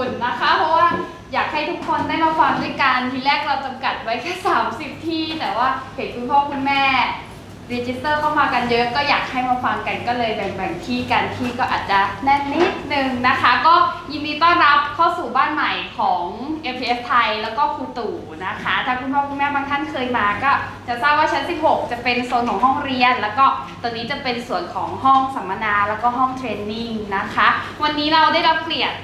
อุ่นๆนะคะเพราะว่าอยากให้ทุกคนได้มาฟังด้วยกันทีแรกเราจำกัดไว้แค่30ที่แต่ว่าเห็นคุณพ่อคุณแม่รีจิสเตอร์เข้ามากันเยอะก็อยากให้มาฟังกันก็เลยแบ่งที่กันที่ก็อาจจะแน่นนิดนึงนะคะก็ยินดีต้อนรับเข้าสู่บ้านใหม่ของ APSthai แล้วก็ครูตู่นะคะถ้าคุณพ่อคุณแม่บางท่านเคยมาก็จะทราบว่าชั้น16จะเป็นโซนของห้องเรียนแล้วก็ตัวนี้จะเป็นส่วนของห้องสัมมนาแล้วก็ห้องเทรนนิ่งนะคะวันนี้เราได้รับเกียรติ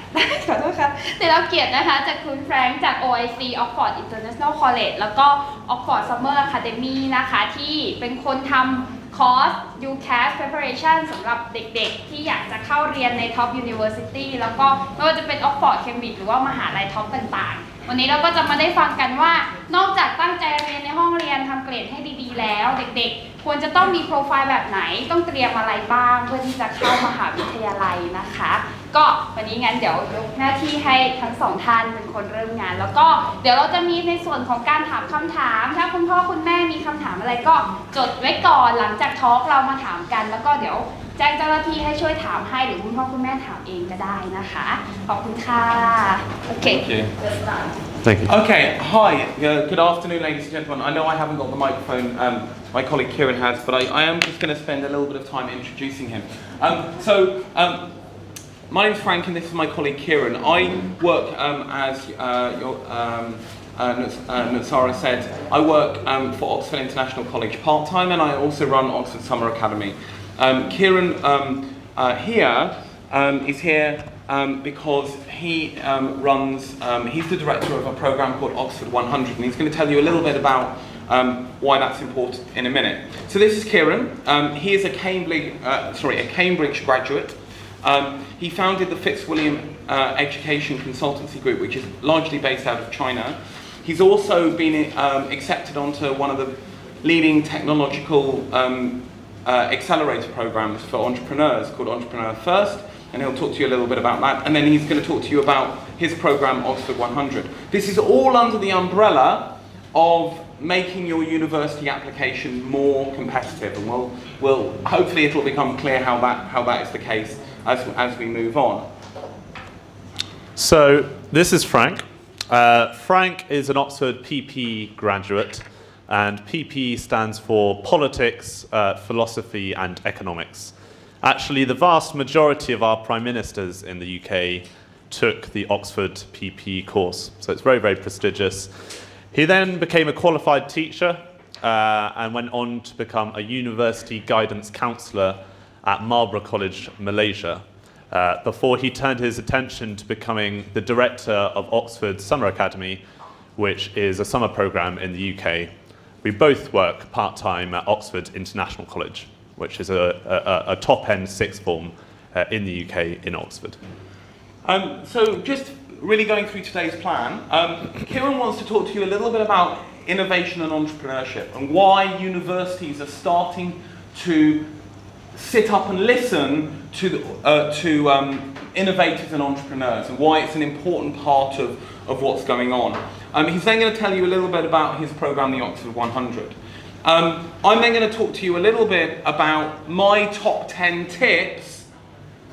ขอโทษค่ะได้รับเกียรตินะคะจากคุณแฟรงค์จาก OIC Oxford International College แล้วก็ Oxford Summer Academy นะคะที่เป็นคนทำคอร์ส UCAS Preparation สำหรับเด็กๆที่อยากจะเข้าเรียนใน Top University แล้วก็ไม่ว่าจะเป็น Oxford Cambridge หรือว่ามหาลัยท็อปต่างๆวันนี้เราก็จะมาได้ฟังกันว่านอกจากตั้งใจเรียนในห้องเรียนทำเกรดให้ดีๆแล้วเด็กๆควรจะต้องมีโปรไฟล์แบบไหนต้องเตรียมอะไรบ้างเพื่อที่จะเข้ามหาวิทยาลัยนะคะก็วันนี้งั้นเดี๋ยวยกหน้าที่ให้ทั้งสองท่านเป็นคนเริ่มงานแล้วก็เดี๋ยวเราจะมีในส่วนของการถามคำถามถ้าคุณพ่อคุณแม่มีคำถามอะไรก็จดไว้ก่อนหลังจากทอล์กเรามาถามกันแล้วก็เดี๋ยวแจ้งเจ้าหน้าที่ให้ช่วยถามให้หรือคุณพ่อคุณแม่ถามเองก็ได้นะคะขอบคุณค่ะโอเค Thank you. Okay, hi, good afternoon ladies and gentlemen. I know I haven't got the microphone, my colleague Kieran has, but I am just going to spend a little bit of time introducing him. My name's Frank and this is my colleague Kieran. I work as Nutsara said, I work for Oxford International College part-time and I also run Oxford Summer Academy. Kieran here is here because he he's the director of a program called Oxford 100 and he's going to tell you a little bit about why that's important in a minute. So this is Kieran. He is a Cambridge graduate. He founded the Fitzwilliam Education Consultancy Group, which is largely based out of China. He's also been accepted onto one of the leading technological accelerator programs for entrepreneurs called Entrepreneur First, and he'll talk to you a little bit about that. And then he's going to talk to you about his program, Oxford 100. This is all under the umbrella of making your university application more competitive, and we'll hopefully it'll become clear how that is the case as we move on. So this is Frank. Frank is an Oxford PP graduate, and PP stands for Politics, Philosophy and Economics. Actually, the vast majority of our Prime Ministers in the UK took the Oxford PP course, so it's very, very prestigious. He then became a qualified teacher and went on to become a university guidance counsellor at Marlborough College, Malaysia, before he turned his attention to becoming the director of Oxford Summer Academy, which is a summer programme in the UK. We both work part-time at Oxford International College, which is a top-end sixth form in the UK in Oxford. So just really going through today's plan, Kieran wants to talk to you a little bit about innovation and entrepreneurship and why universities are starting to sit up and listen to innovators and entrepreneurs and why it's an important part of what's going on. He's then going to tell you a little bit about his program, the Oxford 100. I'm then going to talk to you a little bit about my top 10 tips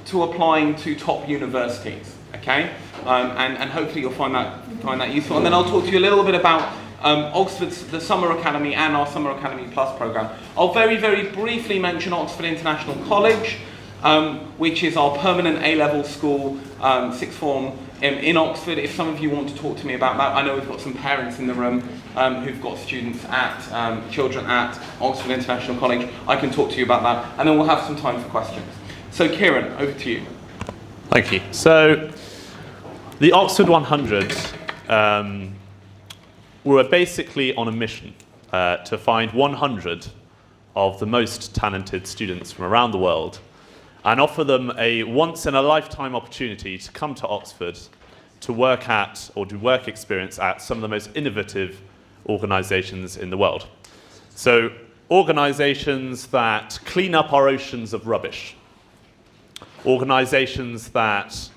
to applying to top universities, okay? And hopefully you'll find that useful. And then I'll talk to you a little bit about Oxford's, the Summer Academy and our Summer Academy Plus program. I'll very, very briefly mention Oxford International College, which is our permanent A-level school, sixth form in Oxford. If some of you want to talk to me about that, I know we've got some parents in the room who've got students children at Oxford International College. I can talk to you about that, and then we'll have some time for questions. So Kieran, over to you. Thank you. So the Oxford 100 were basically on a mission to find 100 of the most talented students from around the world and offer them a once-in-a-lifetime opportunity to come to Oxford to work at or do work experience at some of the most innovative organisations in the world. So organisations that clean up our oceans of rubbish, organisations that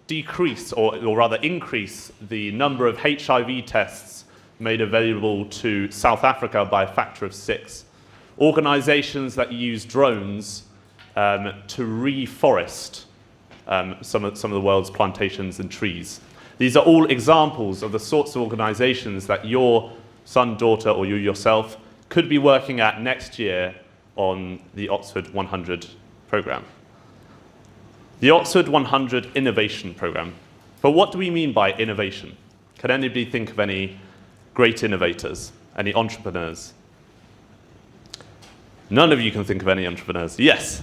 decrease or rather increase the number of HIV tests made available to South Africa by a factor of 6, organisations that use drones to reforest some of the world's plantations and trees. These are all examples of the sorts of organizations that your son, daughter, or you yourself could be working at next year on the Oxford 100 program. The Oxford 100 Innovation Program. But what do we mean by innovation? Can anybody think of any great innovators, any entrepreneurs? None of you can think of any entrepreneurs. Yes?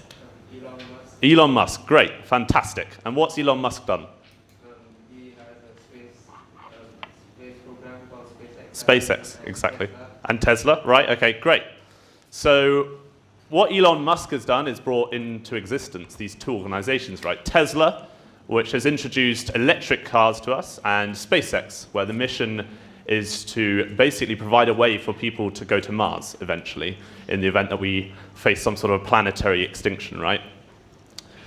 Elon Musk. Elon Musk, great, fantastic. And what's Elon Musk done? He has a space program called SpaceX. SpaceX, exactly. And Tesla, right? Okay, great. So what Elon Musk has done is brought into existence these two organizations, right? Tesla, which has introduced electric cars to us, and SpaceX, where the mission is to basically provide a way for people to go to Mars eventually, in the event that we face some sort of planetary extinction, right?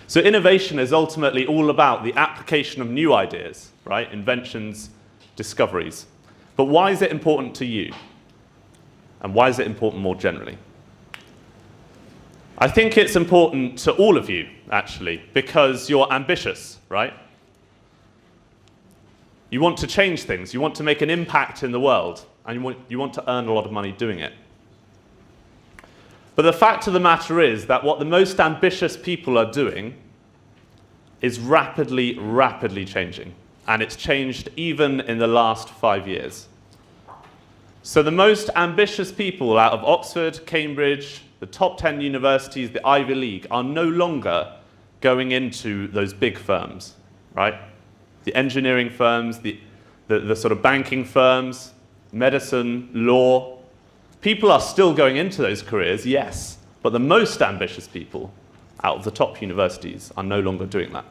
So innovation is ultimately all about the application of new ideas, right? Inventions, discoveries. But why is it important to you? And why is it important more generally? I think it's important to all of you, actually, because you're ambitious, right? You want to change things, you want to make an impact in the world, and you want to earn a lot of money doing it. But the fact of the matter is that what the most ambitious people are doing is rapidly, rapidly changing. And it's changed even in the last 5 years. So the most ambitious people out of Oxford, Cambridge, the top 10 universities, the Ivy League, are no longer going into those big firms, right? The engineering firms, the sort of banking firms, medicine, law. People are still going into those careers, yes, but the most ambitious people out of the top universities are no longer doing that,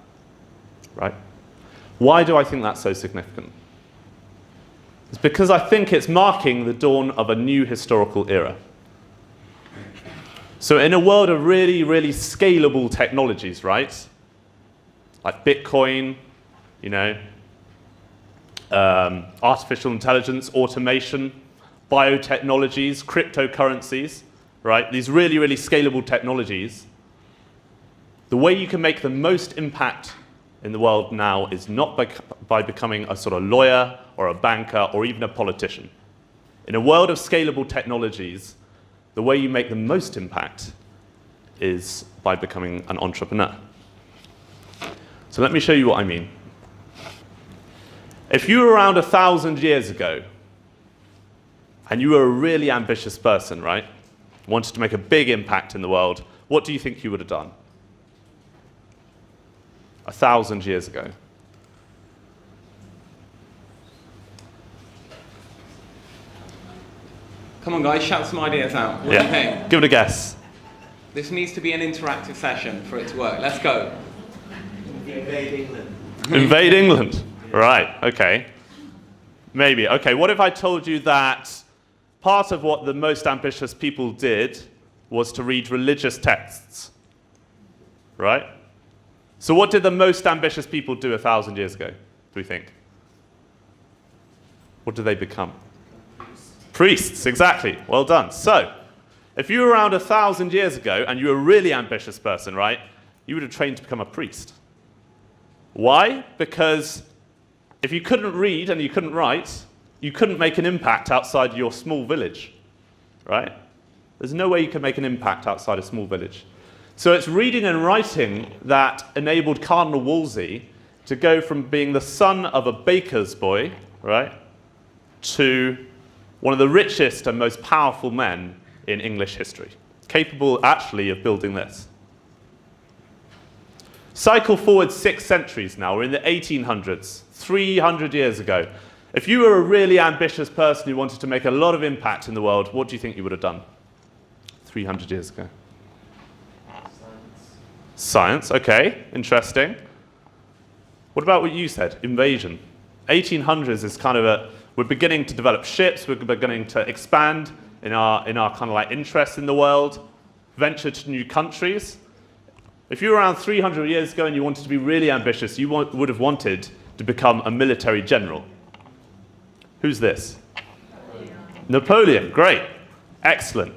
right? Why do I think that's so significant? It's because I think it's marking the dawn of a new historical era. So in a world of really, really scalable technologies, right? Like Bitcoin, you know, artificial intelligence, automation, biotechnologies, cryptocurrencies, right? These really, really scalable technologies. The way you can make the most impact in the world now is not by becoming a sort of lawyer or a banker or even a politician. In a world of scalable technologies, the way you make the most impact is by becoming an entrepreneur. So let me show you what I mean. If you were around 1,000 years ago, and you were a really ambitious person, right? Wanted to make a big impact in the world, what do you think you would have done? 1,000 years ago. Come on, guys, shout some ideas out. What do you think? Give it a guess. This needs to be an interactive session for it to work. Let's go. Invade England. Invade England. Right, okay. Maybe. Okay, what if I told you that part of what the most ambitious people did was to read religious texts? Right? So what did the most ambitious people do 1,000 years ago, do we think? What did they become? Priests, exactly. Well done. So, if you were around 1,000 years ago and you were a really ambitious person, right, you would have trained to become a priest. Why? Because if you couldn't read and you couldn't write, you couldn't make an impact outside your small village, right? There's no way you can make an impact outside a small village. So it's reading and writing that enabled Cardinal Wolsey to go from being the son of a baker's boy, right, to one of the richest and most powerful men in English history, capable actually of building this. Cycle forward 6 centuries now, we're in the 1800s, 300 years ago. If you were a really ambitious person who wanted to make a lot of impact in the world, what do you think you would have done 300 years ago? Science, okay, interesting. What about what you said, invasion? 1800s is kind of we're beginning to develop ships, we're beginning to expand in our kind of like interest in the world, venture to new countries. If you were around 300 years ago and you wanted to be really ambitious, you would have wanted to become a military general. Who's this? Napoleon, great, excellent.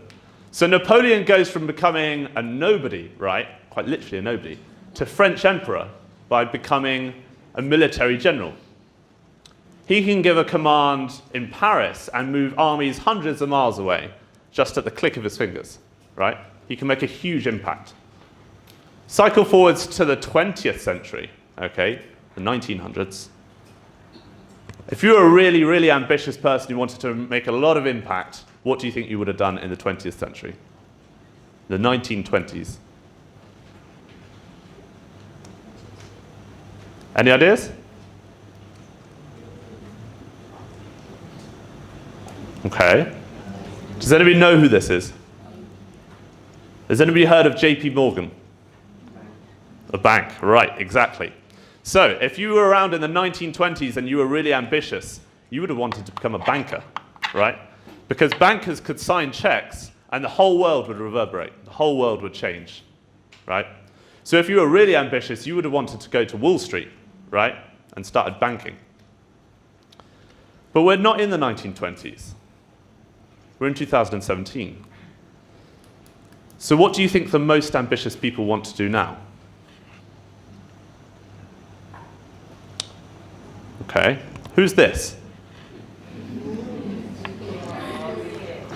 So Napoleon goes from becoming a nobody, right, quite literally a nobody, to French emperor by becoming a military general. He can give a command in Paris and move armies hundreds of miles away just at the click of his fingers, right? He can make a huge impact. Cycle forwards to the 20th century, okay, the 1900s. If you were a really, really ambitious person who wanted to make a lot of impact, what do you think you would have done in the 20th century? The 1920s. Any ideas? Okay. Does anybody know who this is? Has anybody heard of JP Morgan? A bank, right, exactly. So, if you were around in the 1920s and you were really ambitious, you would have wanted to become a banker, right? Because bankers could sign checks and the whole world would reverberate, the whole world would change, right? So if you were really ambitious, you would have wanted to go to Wall Street, right? And started banking. But we're not in the 1920s. We're in 2017. So what do you think the most ambitious people want to do now? Okay, who's this?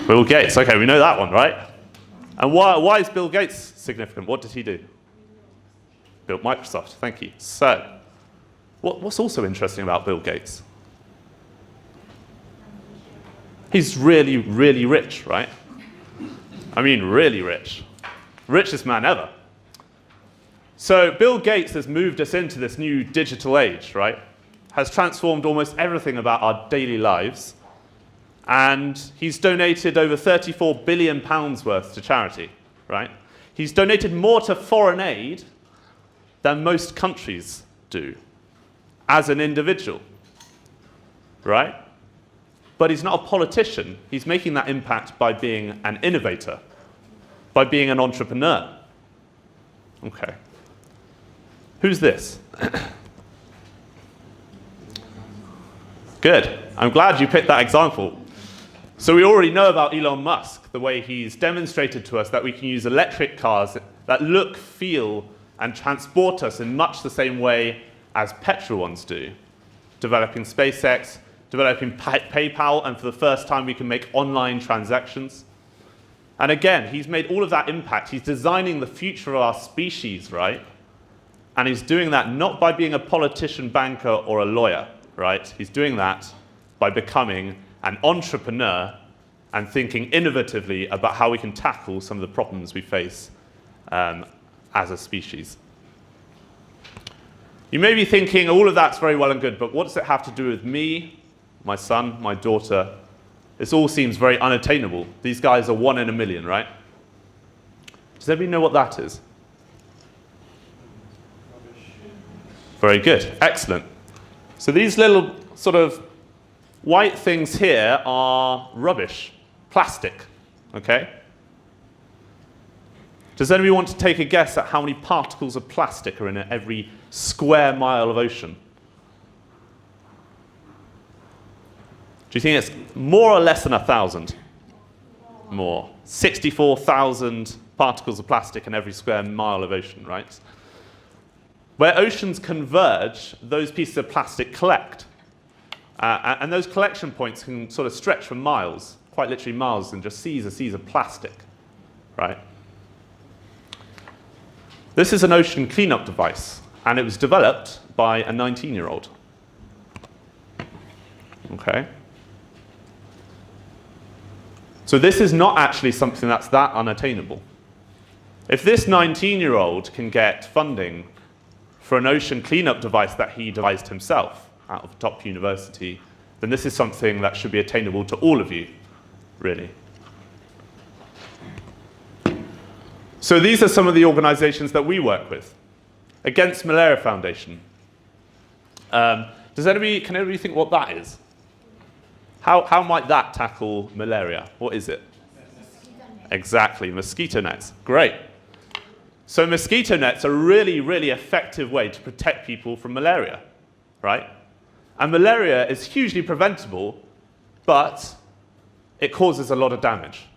Bill Gates, okay, we know that one, right? And why is Bill Gates significant? What did he do? Built Microsoft, thank you. So, what's also interesting about Bill Gates? He's really, really rich, right? I mean, really rich. Richest man ever. So Bill Gates has moved us into this new digital age, right? Has transformed almost everything about our daily lives. And he's donated over £34 billion worth to charity, right? He's donated more to foreign aid than most countries do as an individual, right? But he's not a politician. He's making that impact by being an innovator, by being an entrepreneur. Okay. Who's this? Good. I'm glad you picked that example. So we already know about Elon Musk, the way he's demonstrated to us that we can use electric cars that look, feel, and transport us in much the same way as petrol ones do. Developing SpaceX, developing PayPal, and for the first time we can make online transactions. And again, he's made all of that impact. He's designing the future of our species, right? And he's doing that not by being a politician, banker, or a lawyer, right? He's doing that by becoming an entrepreneur and thinking innovatively about how we can tackle some of the problems we face as a species. You may be thinking, all of that's very well and good, but what does it have to do with me, my son, my daughter? This all seems very unattainable. These guys are 1 in a million, right? Does everybody know what that is? Very good, excellent. So these little sort of white things here are rubbish, plastic, okay? Does anybody want to take a guess at how many particles of plastic are in every square mile of ocean? Do you think it's more or less than 1,000? More. 64,000 particles of plastic in every square mile of ocean, right? Where oceans converge, those pieces of plastic collect. And those collection points can sort of stretch for miles, quite literally miles, and just seas of plastic, right? This is an ocean cleanup device, and it was developed by a 19-year-old. Okay? So this is not actually something that's that unattainable. If this 19-year-old can get funding for an ocean cleanup device that he devised himself out of a top university, then this is something that should be attainable to all of you, really. So these are some of the organizations that we work with. Against Malaria Foundation. Can anybody think what that is? How might that tackle malaria? What is it? Exactly, mosquito nets. Great. So mosquito nets are a really, really effective way to protect people from malaria, right? And malaria is hugely preventable, but it causes a lot of damage,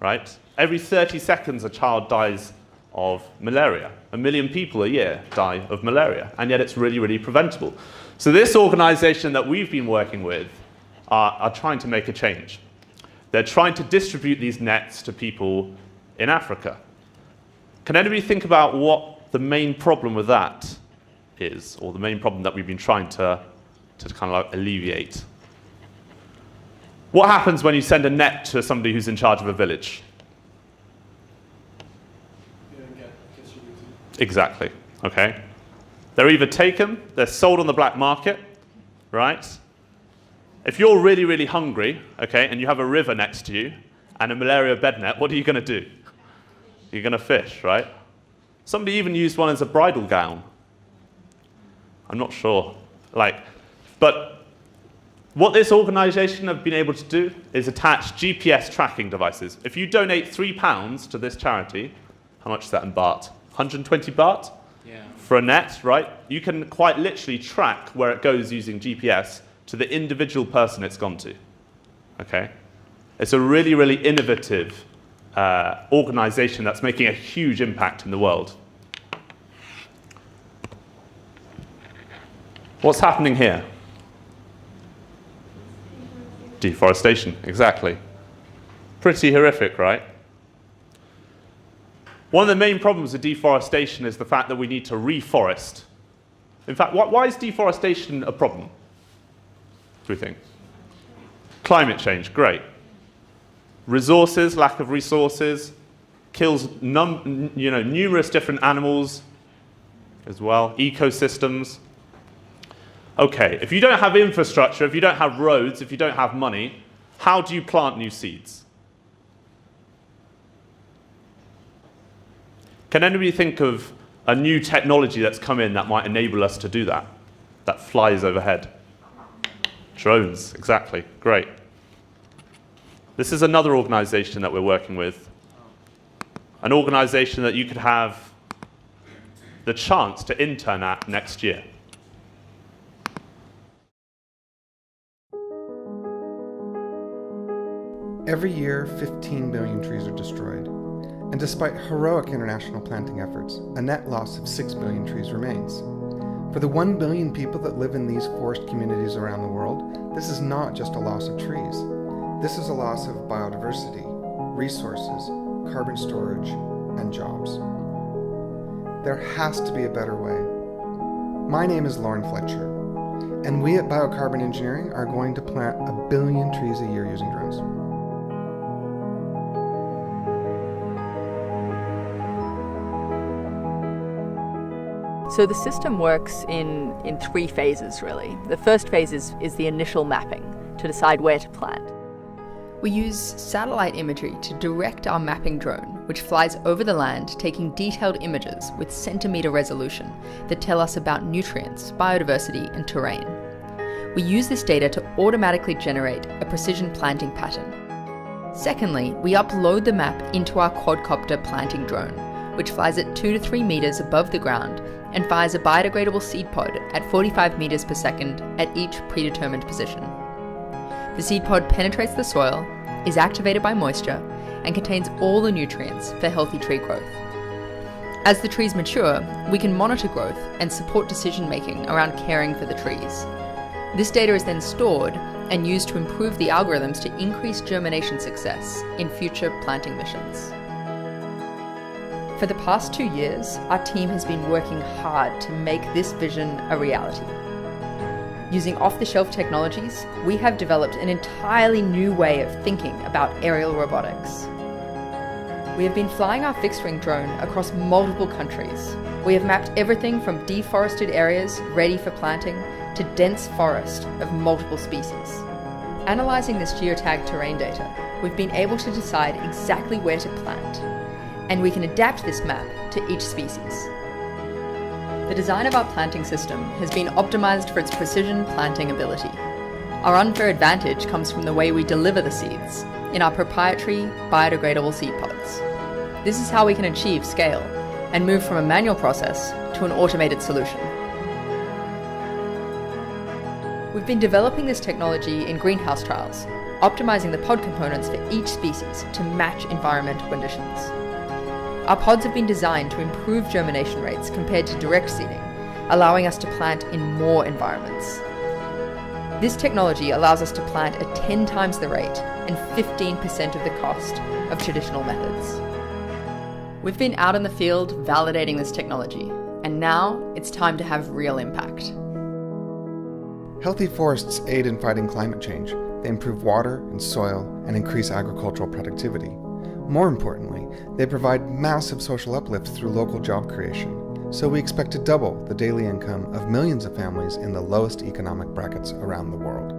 right? Every 30 seconds a child dies of malaria. 1 million people a year die of malaria, and yet it's really, really preventable. So this organization that we've been working with are trying to make a change. They're trying to distribute these nets to people in Africa. Can anybody think about what the main problem with that is, or the main problem that we've been trying to kind of like alleviate? What happens when you send a net to somebody who's in charge of a village? You don't get distributed. Exactly, okay? They're either taken, they're sold on the black market, right? If you're really, really hungry, okay, and you have a river next to you and a malaria bed net, what are you going to do? You're going to fish, right? Somebody even used one as a bridal gown. I'm not sure. But what this organization have been able to do is attach GPS tracking devices. If you donate £3 to this charity, how much is that in baht? 120 baht? Yeah. For a net, right? You can quite literally track where it goes using GPS to the individual person it's gone to. Okay? It's a really, really innovative organization that's making a huge impact in the world. What's happening here? Deforestation, exactly. Pretty horrific, right? One of the main problems with deforestation is the fact that we need to reforest. In fact, why is deforestation a problem? Do we think? Climate change, great. Resources, lack of resources, kills numerous different animals as well, ecosystems. Okay, if you don't have infrastructure, if you don't have roads, if you don't have money, how do you plant new seeds? Can anybody think of a new technology that's come in that might enable us to do that? That flies overhead. Drones, exactly, great. This is another organization that we're working with. An organization that you could have the chance to intern at next year. Every year, 15 million trees are destroyed. And despite heroic international planting efforts, a net loss of 6 billion trees remains. For the 1 billion people that live in these forest communities around the world, this is not just a loss of trees. This is a loss of biodiversity, resources, carbon storage, and jobs. There has to be a better way. My name is Lauren Fletcher, and we at Biocarbon Engineering are going to plant 1 billion trees a year using drones. So the system works in 3 phases, really. The first phase is the initial mapping to decide where to plant. We use satellite imagery to direct our mapping drone, which flies over the land taking detailed images with centimetre resolution that tell us about nutrients, biodiversity and terrain. We use this data to automatically generate a precision planting pattern. Secondly, we upload the map into our quadcopter planting drone, which flies at 2 to 3 metres above the ground and fires a biodegradable seed pod at 45 metres per second at each predetermined position. The seed pod penetrates the soil, is activated by moisture, and contains all the nutrients for healthy tree growth. As the trees mature, we can monitor growth and support decision-making around caring for the trees. This data is then stored and used to improve the algorithms to increase germination success in future planting missions. For the past 2 years, our team has been working hard to make this vision a reality. Using off-the-shelf technologies, we have developed an entirely new way of thinking about aerial robotics. We have been flying our fixed-wing drone across multiple countries. We have mapped everything from deforested areas ready for planting to dense forest of multiple species. Analysing this geotagged terrain data, we've been able to decide exactly where to plant, and we can adapt this map to each species. The design of our planting system has been optimised for its precision planting ability. Our unfair advantage comes from the way we deliver the seeds in our proprietary biodegradable seed pods. This is how we can achieve scale and move from a manual process to an automated solution. We've been developing this technology in greenhouse trials, optimising the pod components for each species to match environmental conditions. Our pods have been designed to improve germination rates compared to direct seeding, allowing us to plant in more environments. This technology allows us to plant at 10 times the rate and 15% of the cost of traditional methods. We've been out in the field validating this technology, and now it's time to have real impact. Healthy forests aid in fighting climate change. They improve water and soil and increase agricultural productivity. More importantly, they provide massive social uplift through local job creation. So we expect to double the daily income of millions of families in the lowest economic brackets around the world.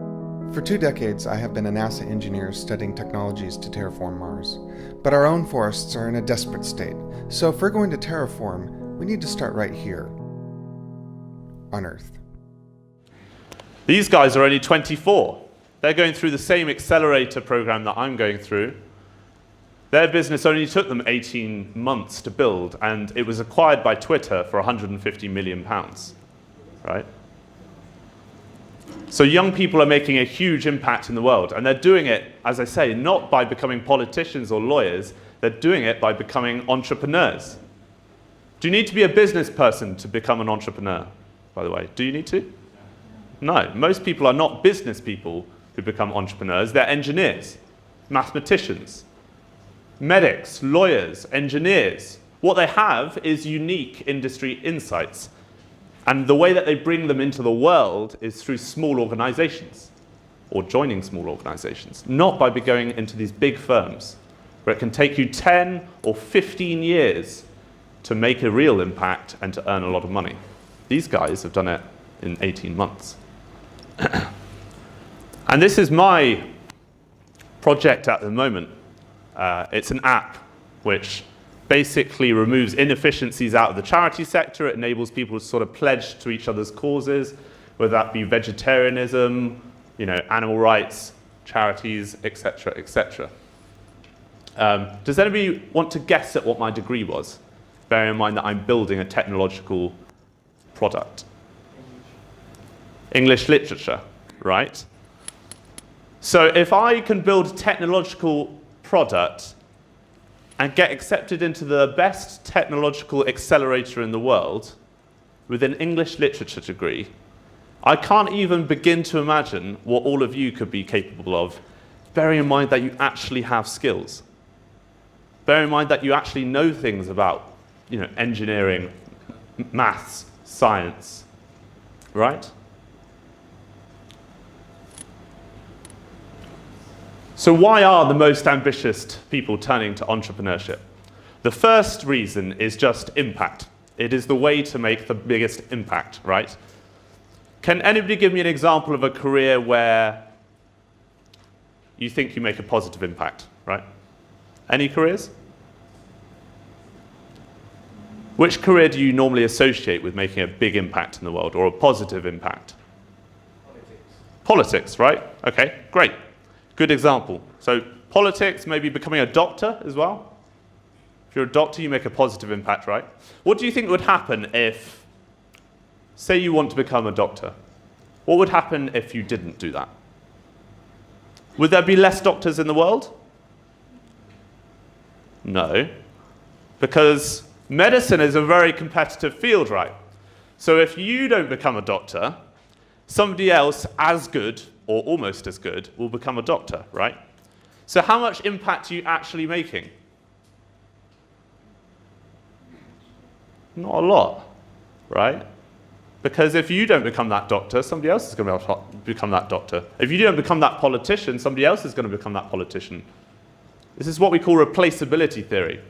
For 2 decades, I have been a NASA engineer studying technologies to terraform Mars. But our own forests are in a desperate state. So if we're going to terraform, we need to start right here, on Earth. These guys are only 24. They're going through the same accelerator program that I'm going through. Their business only took them 18 months to build, and it was acquired by Twitter for £150 million, right? So young people are making a huge impact in the world, and they're doing it, as I say, not by becoming politicians or lawyers, they're doing it by becoming entrepreneurs. Do you need to be a business person to become an entrepreneur, by the way? Do you need to? No, most people are not business people who become entrepreneurs, they're engineers, mathematicians, medics, lawyers, engineers. What they have is unique industry insights. And the way that they bring them into the world is through small organizations or joining small organizations, not by going into these big firms where it can take you 10 or 15 years to make a real impact and to earn a lot of money. These guys have done it in 18 months. And this is my project at the moment. It's an app which basically removes inefficiencies out of the charity sector. It enables people to sort of pledge to each other's causes, whether that be vegetarianism, animal rights, charities, etc., etc. Does anybody want to guess at what my degree was? Bearing in mind that I'm building a technological product. English literature, right? So if I can build a technological product and get accepted into the best technological accelerator in the world with an English literature degree, I can't even begin to imagine what all of you could be capable of, bearing in mind that you actually have skills. Bearing in mind that you actually know things about, engineering, maths, science, right? So why are the most ambitious people turning to entrepreneurship? The first reason is just impact. It is the way to make the biggest impact, right? Can anybody give me an example of a career where you think you make a positive impact, right? Any careers? Which career do you normally associate with making a big impact in the world or a positive impact? Politics, right? Okay, great. Good example. So politics, maybe becoming a doctor as well. If you're a doctor, you make a positive impact, right? What do you think would happen if, say you want to become a doctor, what would happen if you didn't do that? Would there be less doctors in the world? No, because medicine is a very competitive field, right? So if you don't become a doctor, somebody else as good or almost as good will become a doctor, right? So how much impact are you actually making? Not a lot, right? Because if you don't become that doctor, somebody else is going to become that doctor. If you don't become that politician, somebody else is going to become that politician. This is what we call replaceability theory.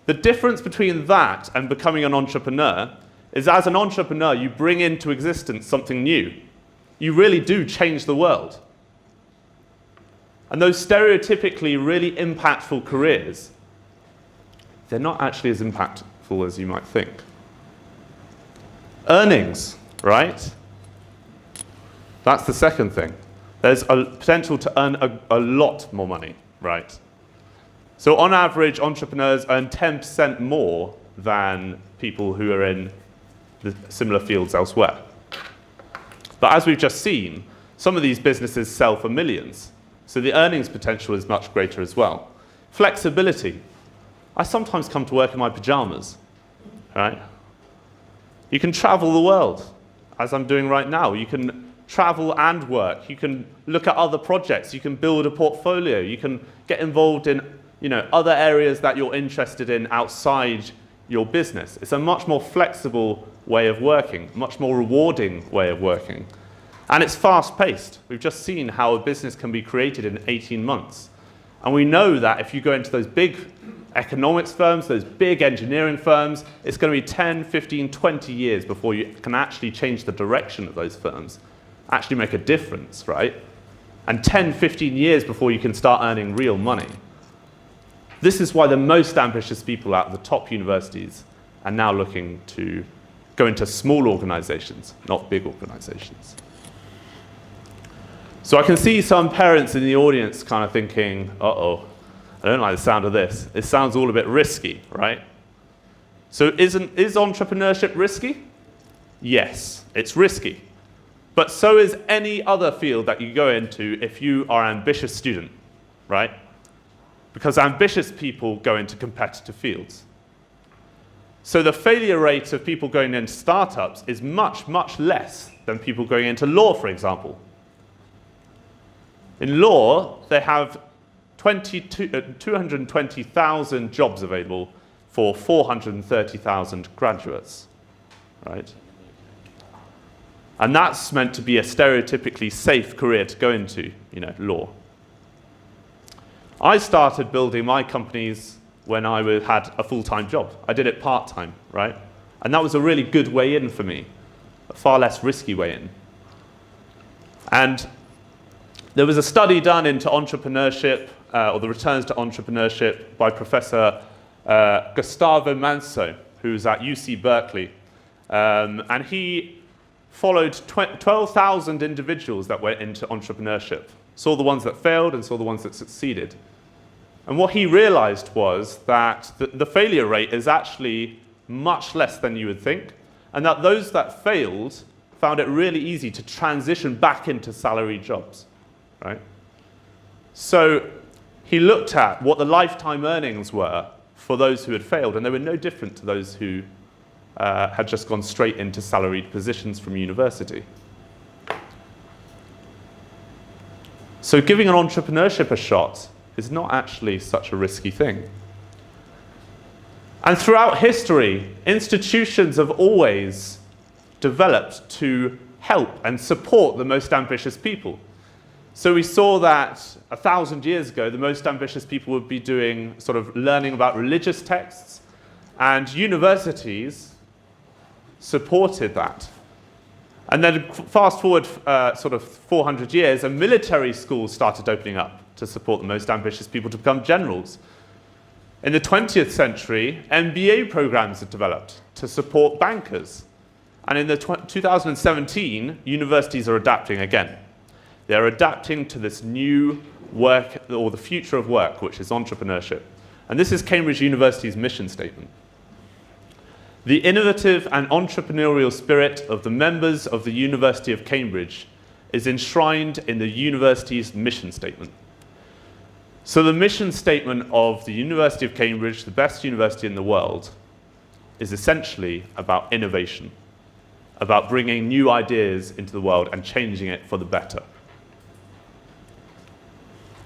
The difference between that and becoming an entrepreneur is as an entrepreneur, you bring into existence something new. You really do change the world. And those stereotypically really impactful careers, they're not actually as impactful as you might think. Earnings, right? That's the second thing. There's a potential to earn a lot more money, right? So on average, entrepreneurs earn 10% more than people who are in the similar fields elsewhere. But as we've just seen, some of these businesses sell for millions. So the earnings potential is much greater as well. Flexibility. I sometimes come to work in my pajamas, right? You can travel the world, as I'm doing right now. You can travel and work. You can look at other projects. You can build a portfolio. You can get involved in, other areas that you're interested in outside your business. It's a much more flexible way of working, much more rewarding way of working. And it's fast-paced. We've just seen how a business can be created in 18 months. And we know that if you go into those big economics firms, those big engineering firms, it's going to be 10, 15, 20 years before you can actually change the direction of those firms, actually make a difference, right? And 10, 15 years before you can start earning real money. This is why the most ambitious people at the top universities are now looking to go into small organizations, not big organizations. So I can see some parents in the audience kind of thinking, uh-oh, I don't like the sound of this. It sounds all a bit risky, right? So is entrepreneurship risky? Yes, it's risky. But so is any other field that you go into if you are an ambitious student, right? Because ambitious people go into competitive fields. So the failure rate of people going into startups is much, much less than people going into law, for example. In law, they have 220,000 jobs available for 430,000 graduates, right? And that's meant to be a stereotypically safe career to go into, law. I started building my companies when I had a full-time job. I did it part-time, right? And that was a really good way in for me, a far less risky way in. And there was a study done into entrepreneurship, or the returns to entrepreneurship, by Professor Gustavo Manso, who's at UC Berkeley. And he followed 12,000 individuals that went into entrepreneurship, saw the ones that failed and saw the ones that succeeded. And what he realized was that the failure rate is actually much less than you would think, and that those that failed found it really easy to transition back into salaried jobs, right? So he looked at what the lifetime earnings were for those who had failed, and they were no different to those who had just gone straight into salaried positions from university. So giving an entrepreneurship a shot is not actually such a risky thing. And throughout history, institutions have always developed to help and support the most ambitious people. So we saw that 1,000 years ago, the most ambitious people would be doing sort of learning about religious texts, and universities supported that. And then fast forward sort of 400 years, and military schools started opening up to support the most ambitious people to become generals. In the 20th century, MBA programs have developed to support bankers. And in the 2017, universities are adapting again. They're adapting to this new work, or the future of work, which is entrepreneurship. And this is Cambridge University's mission statement. The innovative and entrepreneurial spirit of the members of the University of Cambridge is enshrined in the university's mission statement. So the mission statement of the University of Cambridge, the best university in the world, is essentially about innovation, about bringing new ideas into the world and changing it for the better.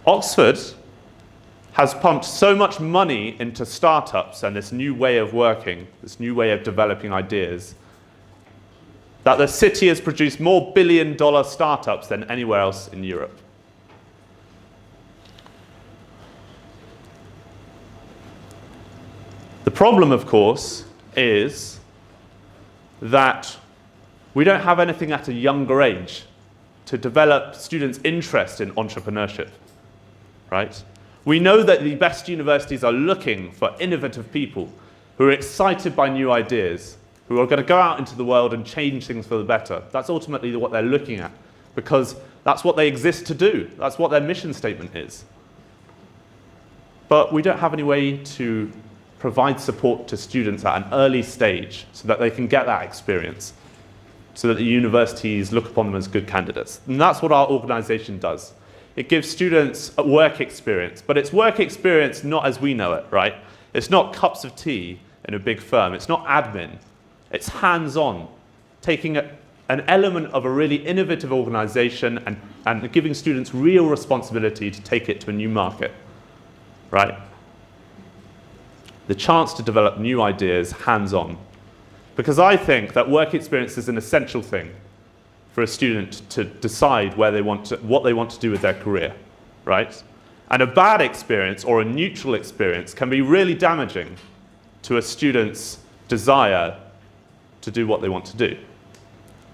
Oxford has pumped so much money into startups and this new way of working, this new way of developing ideas, that the city has produced more billion-dollar startups than anywhere else in Europe. The problem, of course, is that we don't have anything at a younger age to develop students' interest in entrepreneurship, right? We know that the best universities are looking for innovative people who are excited by new ideas, who are going to go out into the world and change things for the better. That's ultimately what they're looking at, because that's what they exist to do. That's what their mission statement is. But we don't have any way to provide support to students at an early stage so that they can get that experience, so that the universities look upon them as good candidates. And that's what our organization does. It gives students a work experience, but it's work experience not as we know it, right? It's not cups of tea in a big firm. It's not admin. It's hands-on, taking an element of a really innovative organization and giving students real responsibility to take it to a new market, right? The chance to develop new ideas hands-on. Because I think that work experience is an essential thing for a student to decide what they want to do with their career, right? And a bad experience or a neutral experience can be really damaging to a student's desire to do what they want to do.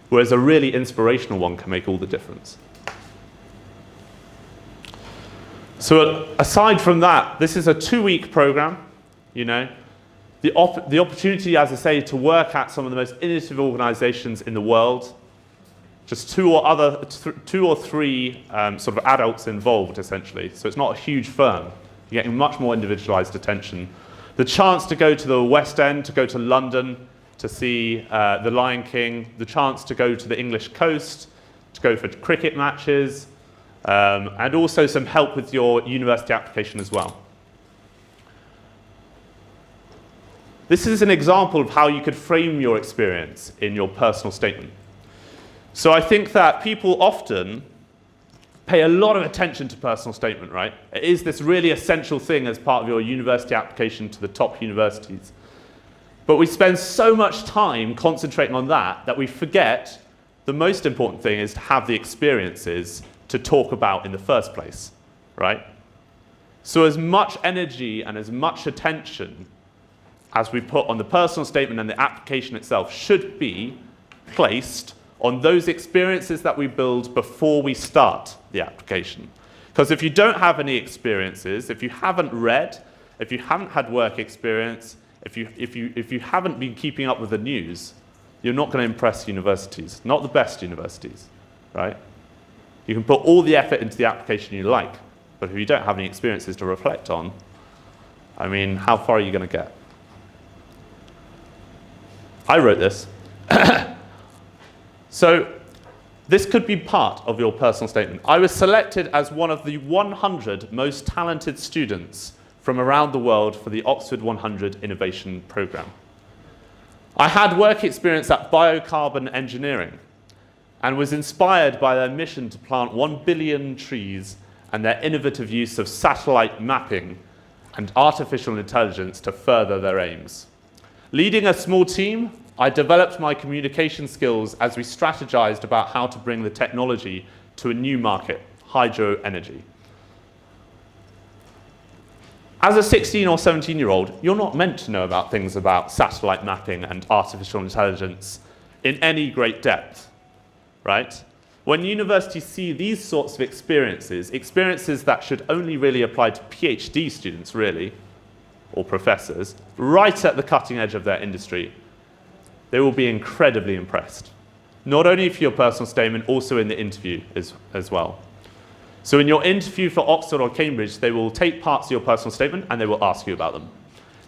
Whereas a really inspirational one can make all the difference. So aside from that, this is a 2-week program, you know. The opportunity, as I say, to work at some of the most innovative organizations in the world. Just two or three sort of adults involved, essentially. So it's not a huge firm. You're getting much more individualized attention. The chance to go to the West End, to go to London, to see The Lion King, the chance to go to the English coast, to go for cricket matches, and also some help with your university application as well. This is an example of how you could frame your experience in your personal statement. So I think that people often pay a lot of attention to personal statement, right? It is this really essential thing as part of your university application to the top universities. But we spend so much time concentrating on that we forget the most important thing is to have the experiences to talk about in the first place, right? So as much energy and as much attention as we put on the personal statement and the application itself should be placed on those experiences that we build before we start the application. Because if you don't have any experiences, if you haven't read, if you haven't had work experience, if you haven't been keeping up with the news, you're not going to impress universities, not the best universities, right? You can put all the effort into the application you like, but if you don't have any experiences to reflect on, I mean, how far are you going to get? I wrote this. So this could be part of your personal statement. I was selected as one of the 100 most talented students from around the world for the Oxford 100 Innovation Programme. I had work experience at biocarbon engineering and was inspired by their mission to plant 1 billion trees and their innovative use of satellite mapping and artificial intelligence to further their aims. Leading a small team, I developed my communication skills as we strategized about how to bring the technology to a new market, hydro energy. As a 16 or 17-year-old, you're not meant to know about things about satellite mapping and artificial intelligence in any great depth, right? When universities see these sorts of experiences that should only really apply to PhD students, really, or professors, right at the cutting edge of their industry, they will be incredibly impressed. Not only for your personal statement, also in the interview as well. So in your interview for Oxford or Cambridge, they will take parts of your personal statement and they will ask you about them.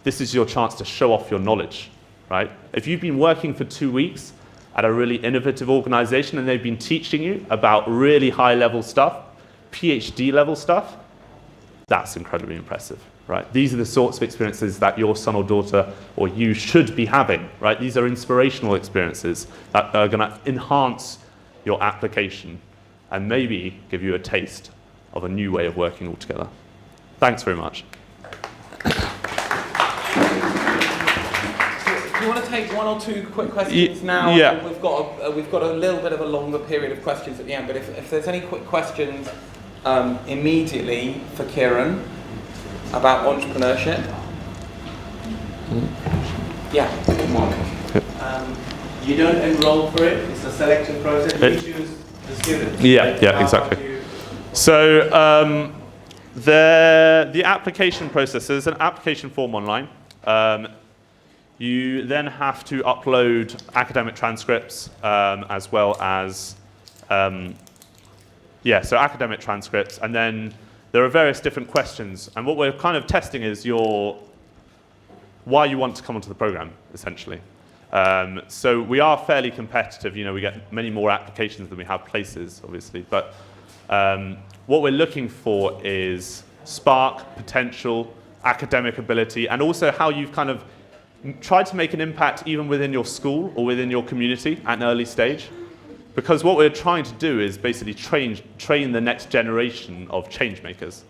This is your chance to show off your knowledge, right? If you've been working for 2 weeks at a really innovative organization and they've been teaching you about really high-level stuff, PhD-level stuff, that's incredibly impressive, right? These are the sorts of experiences that your son or daughter or you should be having, right? These are inspirational experiences that are going to enhance your application and maybe give you a taste of a new way of working altogether. Thanks very much. Do you want to take one or two quick questions now? Yeah. We've got a little bit of a longer period of questions at the end, but if there's any quick questions immediately for Kieran about entrepreneurship. Yeah, Mark. You don't enroll for it, it's a selection process, you choose the student. Yeah, exactly. So the application process, there's an application form online. You then have to upload academic transcripts as well as, so academic transcripts, and then there are various different questions. And what we're kind of testing is why you want to come onto the program, essentially. So we are fairly competitive. You know, we get many more applications than we have places, obviously. But what we're looking for is spark, potential, academic ability, and also how you've kind of tried to make an impact even within your school or within your community at an early stage. Because what we're trying to do is basically train the next generation of change makers.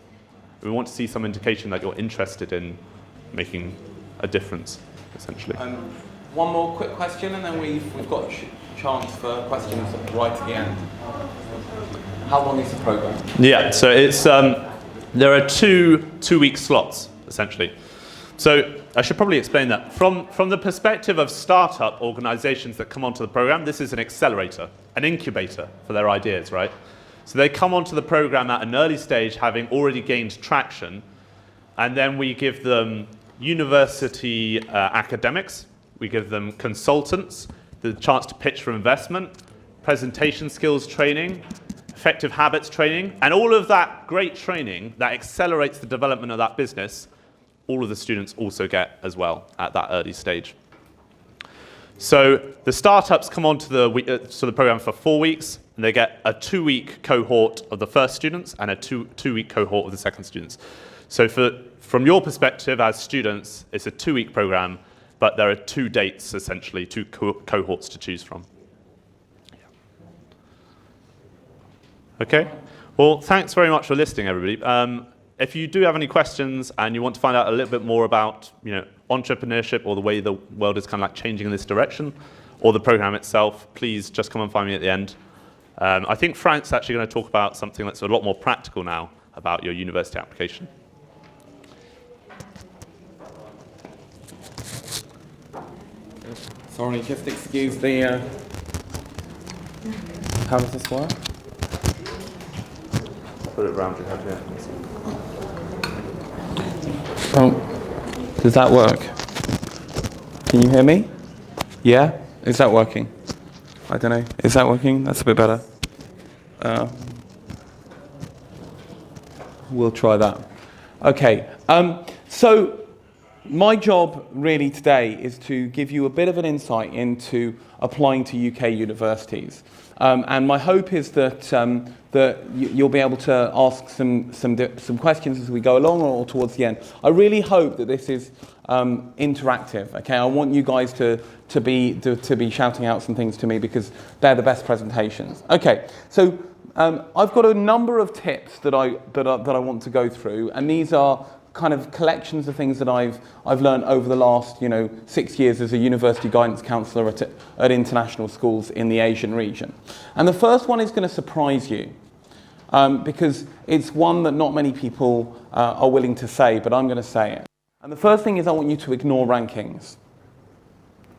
We want to see some indication that you're interested in making a difference, essentially. One more quick question, and then we've got chance for questions right at the end. How long is the program? Yeah, so it's there are two-week slots, essentially. So I should probably explain that. From the perspective of startup organizations that come onto the program, this is an accelerator, an incubator for their ideas, right? So they come onto the program at an early stage having already gained traction, and then we give them university academics, we give them consultants, the chance to pitch for investment, presentation skills training, effective habits training, and all of that great training that accelerates the development of that business, all of the students also get as well at that early stage. So the startups come onto the program for 4 weeks, and they get a 2-week cohort of the first students and a two-week cohort of the second students. So from your perspective as students, it's a 2-week program, but there are 2 dates, essentially, 2 cohorts to choose from. Okay, well, thanks very much for listening, everybody. If you do have any questions and you want to find out a little bit more about, entrepreneurship or the way the world is kind of like changing in this direction, or the program itself, please just come and find me at the end. I think Frank's actually going to talk about something that's a lot more practical now about your university application. Sorry, just excuse the... How does this work? Put it around your head, yeah. Oh, does that work? Can you hear me? Yeah? Is that working? I don't know. Is that working? That's a bit better. We'll try that. Okay. So my job really today is to give you a bit of an insight into applying to UK universities. And my hope is that you'll be able to ask some questions as we go along or towards the end. I really hope that this is interactive. Okay, I want you guys to be shouting out some things to me because they're the best presentations. Okay, so I've got a number of tips that I want to go through, and these are kind of collections of things that I've learned over the last 6 years as a university guidance counsellor at international schools in the Asian region. And the first one is going to surprise you because it's one that not many people are willing to say, but I'm going to say it. And the first thing is I want you to ignore rankings.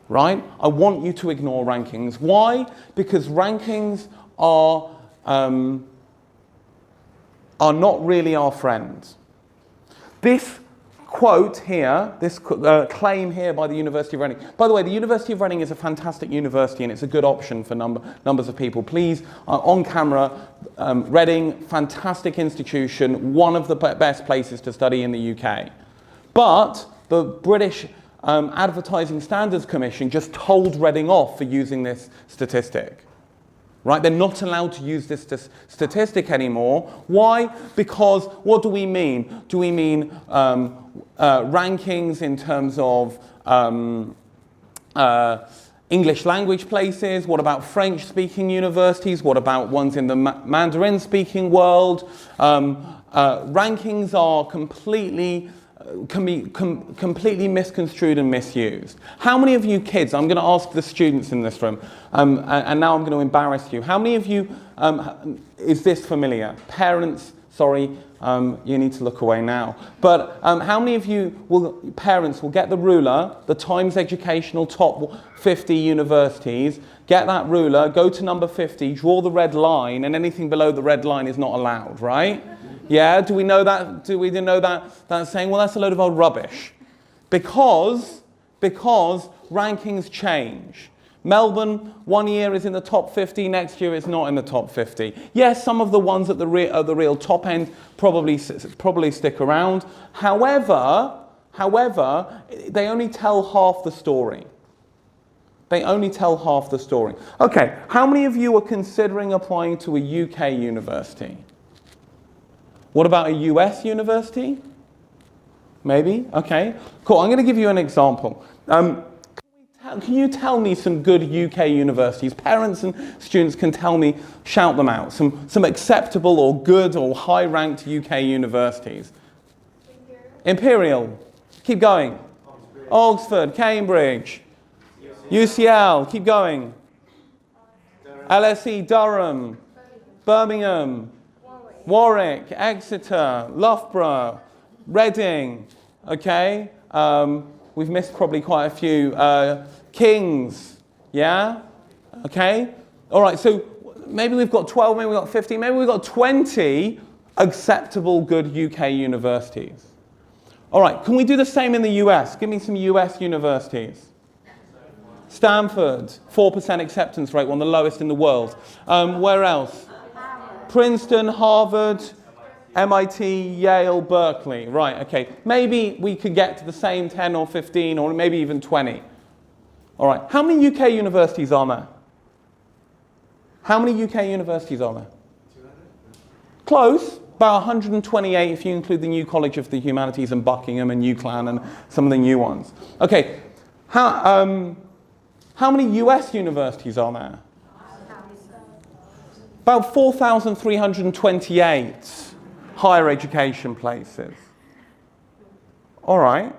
Right? I want you to ignore rankings. Why? Because rankings are not really our friends. This quote here, this claim here by the University of Reading. By the way, the University of Reading is a fantastic university and it's a good option for numbers of people. Please, on camera, Reading, fantastic institution, one of the best places to study in the UK. But the British Advertising Standards Commission just told Reading off for using this statistic. Right? They're not allowed to use this statistic anymore. Why? Because what do we mean? Do we mean rankings in terms of English language places? What about French-speaking universities? What about ones in the Mandarin-speaking world? Rankings are can be completely misconstrued and misused. How many of you kids, I'm going to ask the students in this room, and now I'm going to embarrass you. How many of you, is this familiar? Parents, sorry, you need to look away now. But how many of you, parents will get the ruler, the Times Educational Top 50 universities, get that ruler, go to number 50, draw the red line, and anything below the red line is not allowed, right? Yeah, do we know that? Do we know that saying? Well, that's a load of old rubbish. Because rankings change. Melbourne, one year is in the top 50, next year it's not in the top 50. Yes, some of the ones at the real top end probably stick around. However, they only tell half the story. They only tell half the story. Okay, how many of you are considering applying to a UK university? What about a US university? Maybe? Okay. Cool. I'm going to give you an example. Can you tell me some good UK universities? Parents and students can tell me, shout them out. Some acceptable or good or high-ranked UK universities. Imperial. Keep going. Oxford, Cambridge, UCL. Keep going. LSE, Durham, Birmingham, Warwick, Exeter, Loughborough, Reading. Okay. We've missed probably quite a few. Kings, yeah? Okay? All right, so maybe we've got 12, maybe we've got 15, maybe we've got 20 acceptable good UK universities. All right, can we do the same in the US? Give me some US universities. Stanford, 4% acceptance rate, one of the lowest in the world. Where else? Princeton, Harvard, MIT, Yale, Berkeley. Right, okay. Maybe we could get to the same 10 or 15 or maybe even 20. All right. How many UK universities are there? How many UK universities are there? 200. Close. About 128 if you include the New College of the Humanities and Buckingham and UCLan and some of the new ones. Okay. How many US universities are there? About 4,328 higher education places. All right.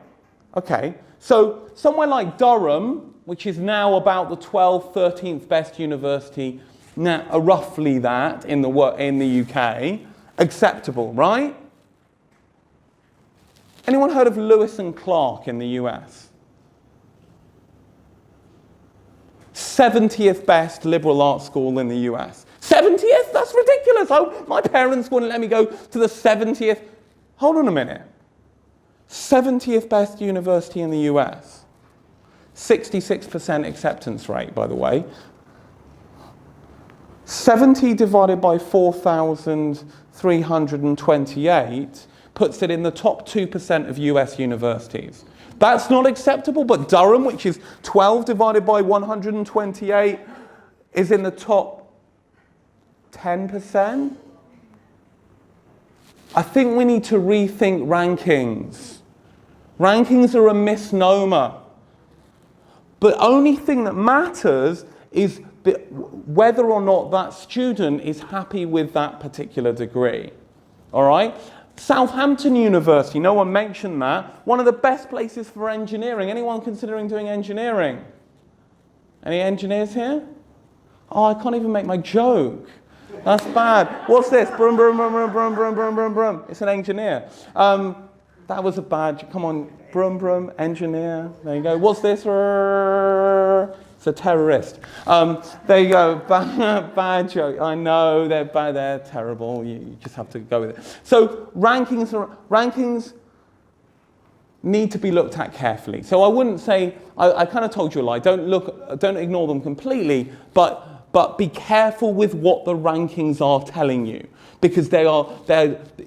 Okay. So somewhere like Durham, which is now about the 12th, 13th best university, now roughly that in the UK, acceptable, right? Anyone heard of Lewis and Clark in the US? 70th best liberal arts school in the US. 70th? That's ridiculous. My parents wouldn't let me go to the 70th. Hold on a minute. 70th best university in the US. 66% acceptance rate, by the way. 70 divided by 4,328 puts it in the top 2% of US universities. That's not acceptable, but Durham, which is 12 divided by 128, is in the top 10%. I think we need to rethink rankings. Rankings are a misnomer. The only thing that matters is whether or not that student is happy with that particular degree. All right? Southampton University, no one mentioned that. One of the best places for engineering. Anyone considering doing engineering? Any engineers here? Oh, I can't even make my joke. That's bad. What's this? Brum, brum, brum, brum, brum, brum, brum, brum, brum. It's an engineer. That was a bad joke. Come on. Brum, brum, engineer. There you go. What's this? It's a terrorist. There you go. Bad joke. I know they're bad. They're terrible. You just have to go with it. So rankings need to be looked at carefully. So I wouldn't say, I kind of told you a lie. Don't ignore them completely, but be careful with what the rankings are telling you, because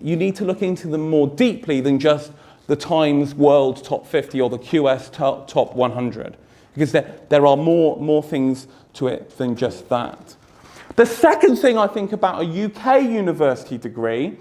you need to look into them more deeply than just the Times World Top 50 or the QS Top 100, because there are more things to it than just that. The second thing I think about a UK university degree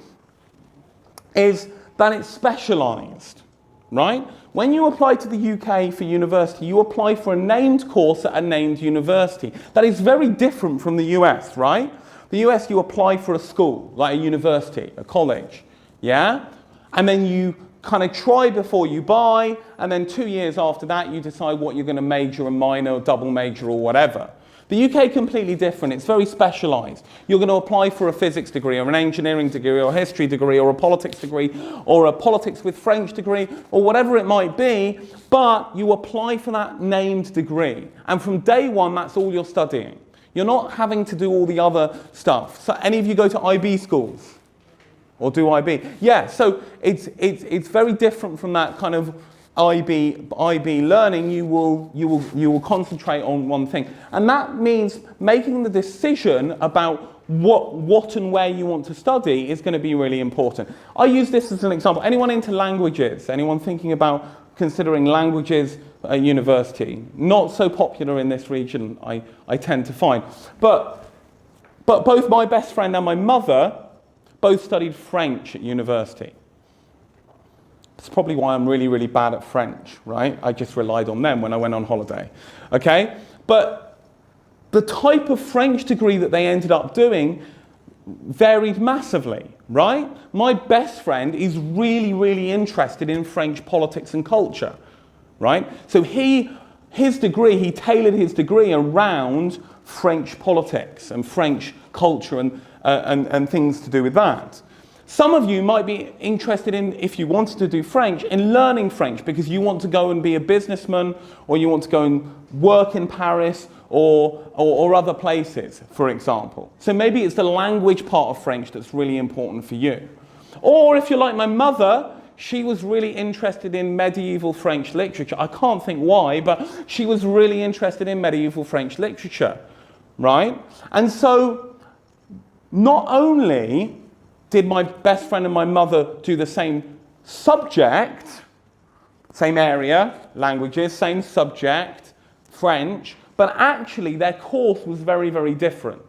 is that it's specialised, right? When you apply to the UK for university, you apply for a named course at a named university. That is very different from the US, right? The US, you apply for a school, like a university, a college, yeah? And then you kind of try before you buy, and then 2 years after that, you decide what you're going to major, a minor, or double major, or whatever. The UK completely different. It's very specialised. You're going to apply for a physics degree, or an engineering degree, or a history degree, or a politics degree, or a politics with French degree, or whatever it might be, but you apply for that named degree. And from day one, that's all you're studying. You're not having to do all the other stuff. So any of you go to IB schools? Or do IB? Yeah, so it's very different from that kind of IB learning. You will concentrate on one thing. And that means making the decision about what and where you want to study is going to be really important. I use this as an example. Anyone into languages? Anyone thinking about considering languages at university? Not so popular in this region, I tend to find. But both my best friend and my mother both studied French at university. It's probably why I'm really, really bad at French, right? I just relied on them when I went on holiday, okay? But the type of French degree that they ended up doing varied massively, right? My best friend is really, really interested in French politics and culture, right? So he tailored his degree around French politics and French culture and things to do with that. Some of you might be interested in, if you wanted to do French, in learning French because you want to go and be a businessman, or you want to go and work in Paris or other places, for example. So maybe it's the language part of French that's really important for you. Or if you're like my mother, she was really interested in medieval French literature. I can't think why, but she was really interested in medieval French literature, right? And so not only did my best friend and my mother do the same subject, same area, languages, same subject, French, but actually their course was very, very different.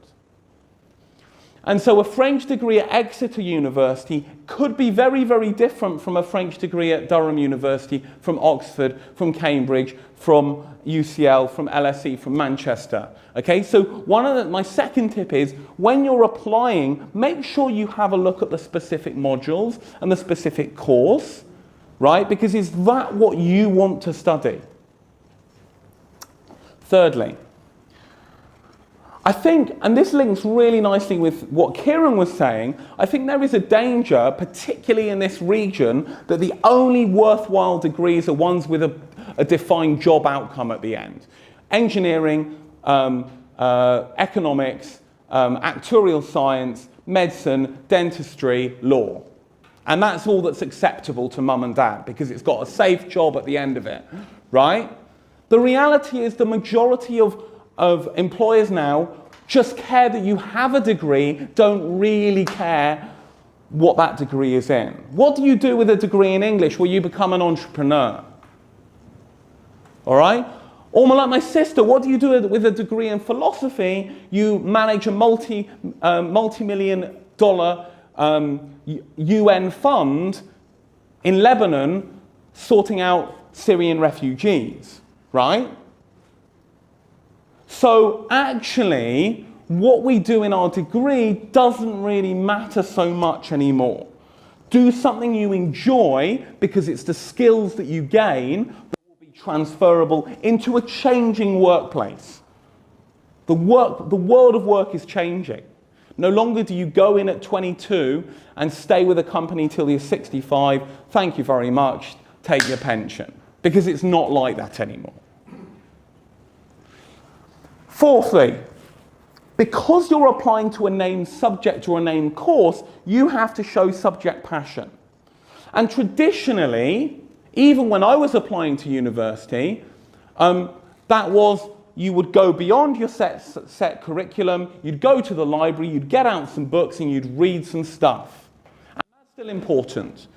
And so a French degree at Exeter University could be very, very different from a French degree at Durham University, from Oxford, from Cambridge, from UCL, from LSE, from Manchester. Okay, so my second tip is, when you're applying, make sure you have a look at the specific modules and the specific course, right? Because is that what you want to study? Thirdly, I think, and this links really nicely with what Kieran was saying, I think there is a danger, particularly in this region, that the only worthwhile degrees are ones with a defined job outcome at the end. Engineering, economics, actuarial science, medicine, dentistry, law. And that's all that's acceptable to mum and dad because it's got a safe job at the end of it, right? The reality is the majority of employers now just care that you have a degree, don't really care what that degree is in. What do you do with a degree in English? Well, you become an entrepreneur. All right? Or like my sister, what do you do with a degree in philosophy? You manage a multi-million dollar UN fund in Lebanon sorting out Syrian refugees, right? So actually, what we do in our degree doesn't really matter so much anymore. Do something you enjoy because it's the skills that you gain that will be transferable into a changing workplace. The world of work is changing. No longer do you go in at 22 and stay with a company till you're 65, thank you very much, take your pension. Because it's not like that anymore. Fourthly, because you're applying to a named subject or a named course, you have to show subject passion. And traditionally, even when I was applying to university, that was, you would go beyond your set curriculum, you'd go to the library, you'd get out some books and you'd read some stuff. And that's still important,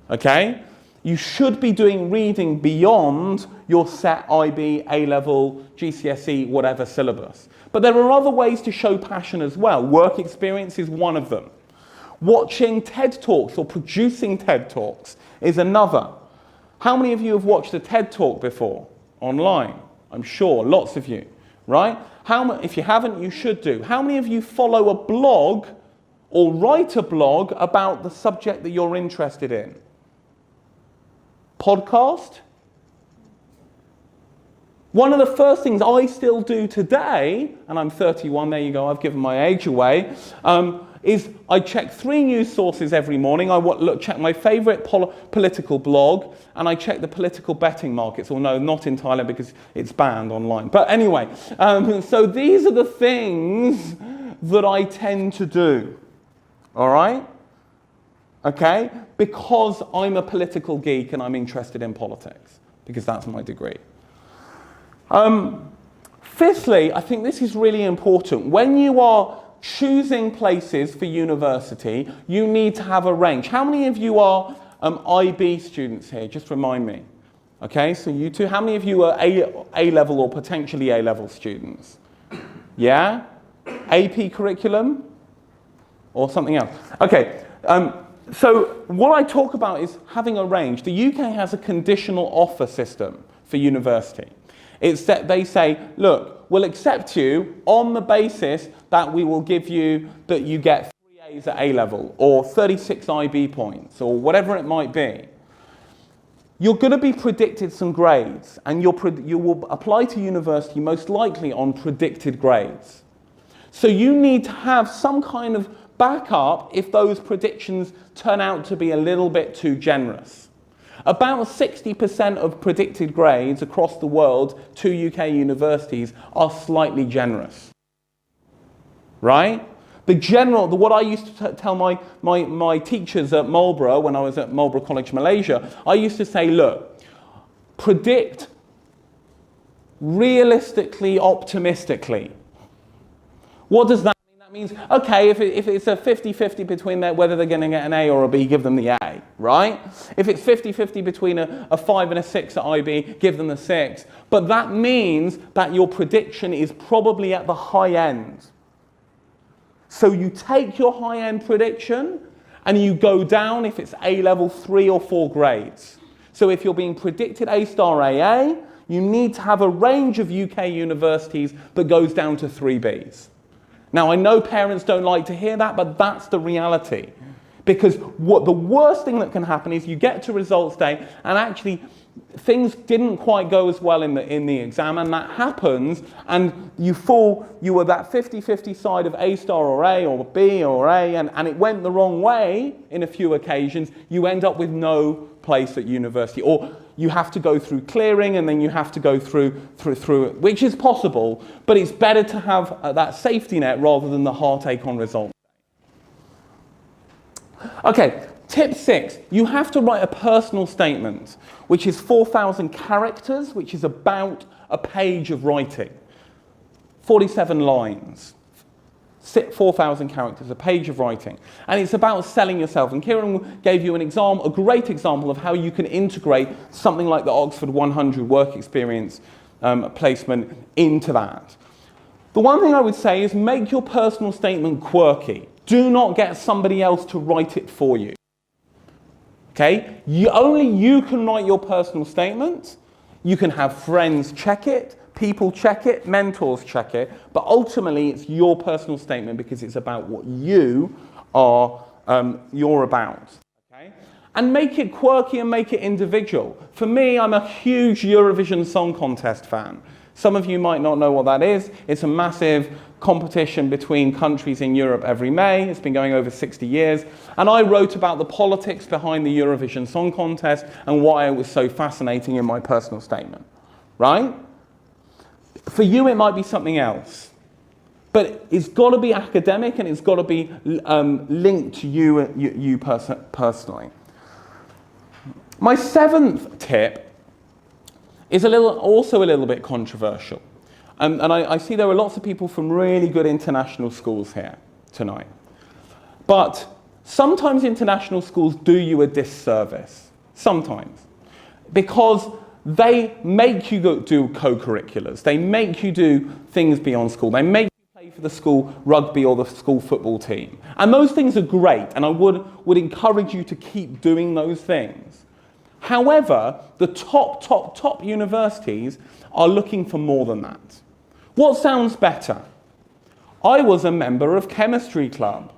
okay? You should be doing reading beyond your set IB, A-level, GCSE, whatever syllabus. But there are other ways to show passion as well. Work experience is one of them. Watching TED Talks or producing TED Talks is another. How many of you have watched a TED Talk before online? I'm sure, lots of you, right? If you haven't, you should do. How many of you follow a blog or write a blog about the subject that you're interested in? Podcast? One of the first things I still do today, and I'm 31, there you go, I've given my age away, is I check 3 news sources every morning. I check my favourite political blog, and I check the political betting markets. Or no, not in Thailand because it's banned online. But anyway, so these are the things that I tend to do. All right? Okay? Because I'm a political geek and I'm interested in politics. Because that's my degree. Fifthly, I think this is really important. When you are choosing places for university, you need to have a range. How many of you are IB students here? Just remind me. Okay, so you two. How many of you are A-level or potentially A-level students? Yeah? AP curriculum? Or something else? Okay. So what I talk about is having a range. The UK has a conditional offer system for university. It's that they say, look, we'll accept you on the basis that we will give you, that you get 3 A's at A level, or 36 IB points, or whatever it might be. You're going to be predicted some grades, and you will apply to university most likely on predicted grades. So you need to have some kind of backup if those predictions turn out to be a little bit too generous. About 60% of predicted grades across the world to UK universities are slightly generous. Right? What I used to tell my teachers at Marlborough, when I was at Marlborough College, Malaysia, I used to say, look, predict realistically, optimistically. What does that mean? That means, okay, if it's a 50-50 between whether they're going to get an A or a B, give them the A, right? If it's 50-50 between a 5 and a 6 at IB, give them the 6. But that means that your prediction is probably at the high end. So you take your high-end prediction and you go down if it's A-level 3 or 4 grades. So if you're being predicted A-star AA, you need to have a range of UK universities that goes down to 3 Bs. Now, I know parents don't like to hear that, but that's the reality. Because the worst thing that can happen is you get to results day and actually things didn't quite go as well in the exam, and that happens, and you were that 50-50 side of A-star or A or B or A, and it went the wrong way in a few occasions, you end up with no place at university. Or you have to go through clearing, and then you have to go through it, which is possible, but it's better to have that safety net rather than the heartache on results. Okay, tip 6, you have to write a personal statement, which is 4,000 characters, which is about a page of writing. 47 lines. 4,000 characters, a page of writing. And it's about selling yourself. And Kieran gave you a great example of how you can integrate something like the Oxford 100 work experience placement into that. The one thing I would say is make your personal statement quirky. Do not get somebody else to write it for you. Okay? Only you can write your personal statement. You can have friends check it, people check it, mentors check it, but ultimately it's your personal statement because it's about what you're about. Okay? And make it quirky and make it individual. For me, I'm a huge Eurovision Song Contest fan. Some of you might not know what that is. It's a massive competition between countries in Europe every May. It's been going over 60 years. And I wrote about the politics behind the Eurovision Song Contest and why it was so fascinating in my personal statement. Right? For you, it might be something else. But it's got to be academic and it's got to be linked to you personally. My 7th tip is also a little bit controversial. And I see there are lots of people from really good international schools here tonight. But sometimes international schools do you a disservice. Sometimes. Because they make you do co-curriculars. They make you do things beyond school. They make you play for the school rugby or the school football team. And those things are great, and I would encourage you to keep doing those things. However, the top universities are looking for more than that. What sounds better? I was a member of chemistry club.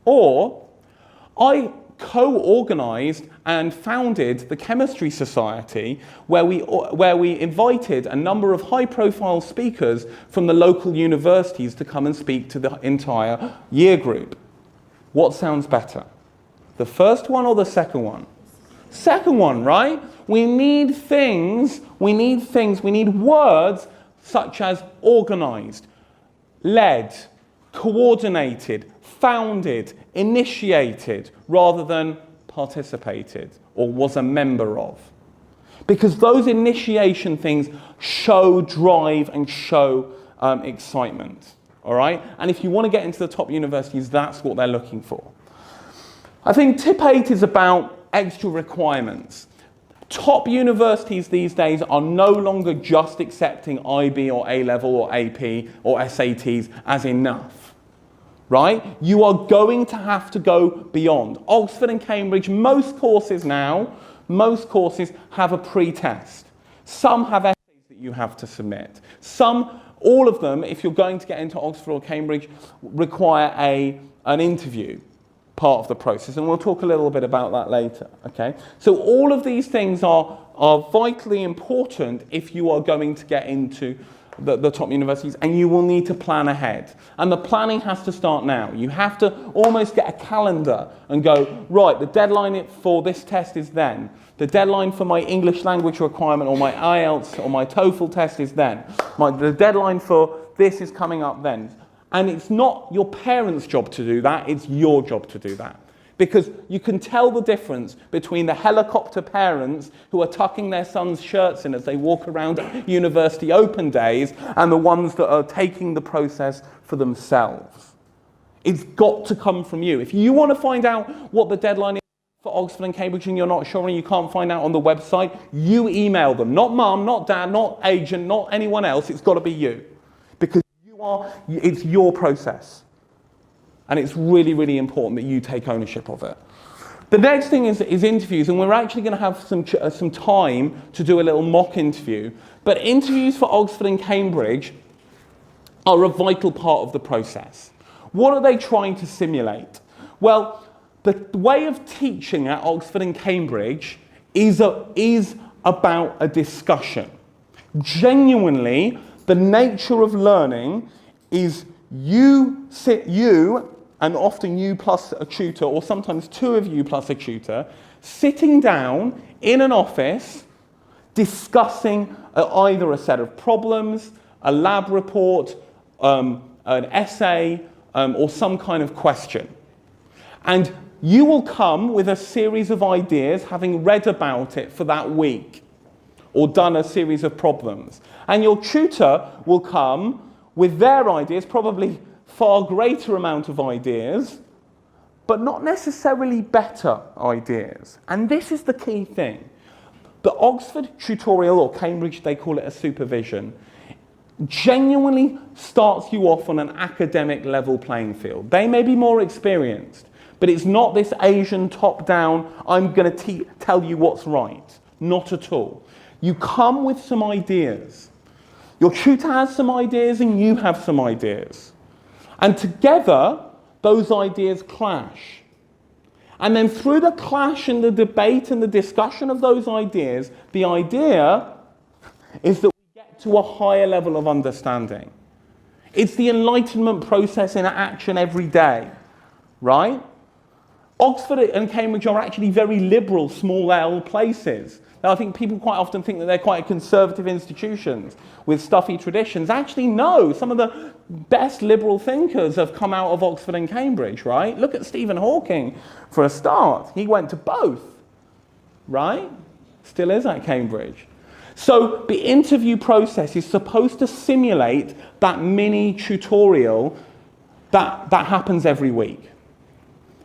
Or I co-organised and founded the Chemistry Society where we invited a number of high-profile speakers from the local universities to come and speak to the entire year group. What sounds better? The first one or the second one? Second one, right? We need words such as organised, led, coordinated, founded, initiated, rather than participated or was a member of. Because those initiation things show drive and show excitement, all right? And if you want to get into the top universities, that's what they're looking for. I think tip 8 is about extra requirements. Top universities these days are no longer just accepting IB or A-level or AP or SATs as enough. right? You are going to have to go beyond. Oxford and Cambridge, most courses have a pre-test. Some have essays that you have to submit. All of them, if you're going to get into Oxford or Cambridge, require an interview part of the process, and we'll talk a little bit about that later, okay? So all of these things are vitally important if you are going to get into the top universities, and you will need to plan ahead. And the planning has to start now. You have to almost get a calendar and go, right, the deadline for this test is then. The deadline for my English language requirement or my IELTS or my TOEFL test is then. The deadline for this is coming up then. And it's not your parents' job to do that, it's your job to do that. Because you can tell the difference between the helicopter parents who are tucking their sons' shirts in as they walk around university open days and the ones that are taking the process for themselves. It's got to come from you. If you want to find out what the deadline is for Oxford and Cambridge and you're not sure and you can't find out on the website, you email them. Not mum, not dad, not agent, not anyone else. It's got to be you. Because it's your process. And it's really, really important that you take ownership of it. The next thing is interviews, and we're actually going to have some time to do a little mock interview. But interviews for Oxford and Cambridge are a vital part of the process. What are they trying to simulate? Well, the way of teaching at Oxford and Cambridge is about a discussion. Genuinely, the nature of learning is you and often you plus a tutor, or sometimes two of you plus a tutor, sitting down in an office discussing either a set of problems, a lab report, an essay, or some kind of question. And you will come with a series of ideas, having read about it for that week, or done a series of problems. And your tutor will come with their ideas, probably far greater amount of ideas, but not necessarily better ideas. And this is the key thing. The Oxford tutorial, or Cambridge, they call it a supervision, genuinely starts you off on an academic level playing field. They may be more experienced, but it's not this Asian top-down, I'm going to tell you what's right. Not at all. You come with some ideas. Your tutor has some ideas and you have some ideas. And together, those ideas clash. And then through the clash and the debate and the discussion of those ideas, the idea is that we get to a higher level of understanding. It's the enlightenment process in action every day, right? Oxford and Cambridge are actually very liberal, small L places. Now, I think people quite often think that they're quite conservative institutions with stuffy traditions. Actually, no. Some of the best liberal thinkers have come out of Oxford and Cambridge, right? Look at Stephen Hawking, for a start. He went to both, right? Still is at Cambridge. So the interview process is supposed to simulate that mini tutorial that happens every week.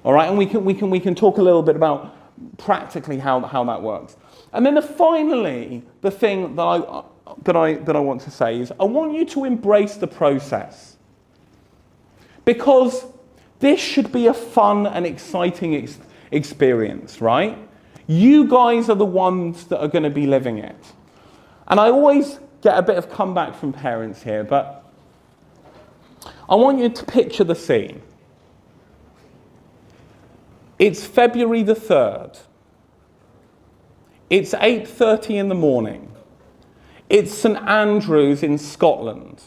All right, and we can talk a little bit about practically how that works. And then finally, the thing that I want to say is I want you to embrace the process, because this should be a fun and exciting experience, right? You guys are the ones that are going to be living it. And I always get a bit of comeback from parents here, but I want you to picture the scene. It's February the 3rd. It's 8:30 in the morning. It's St Andrews in Scotland.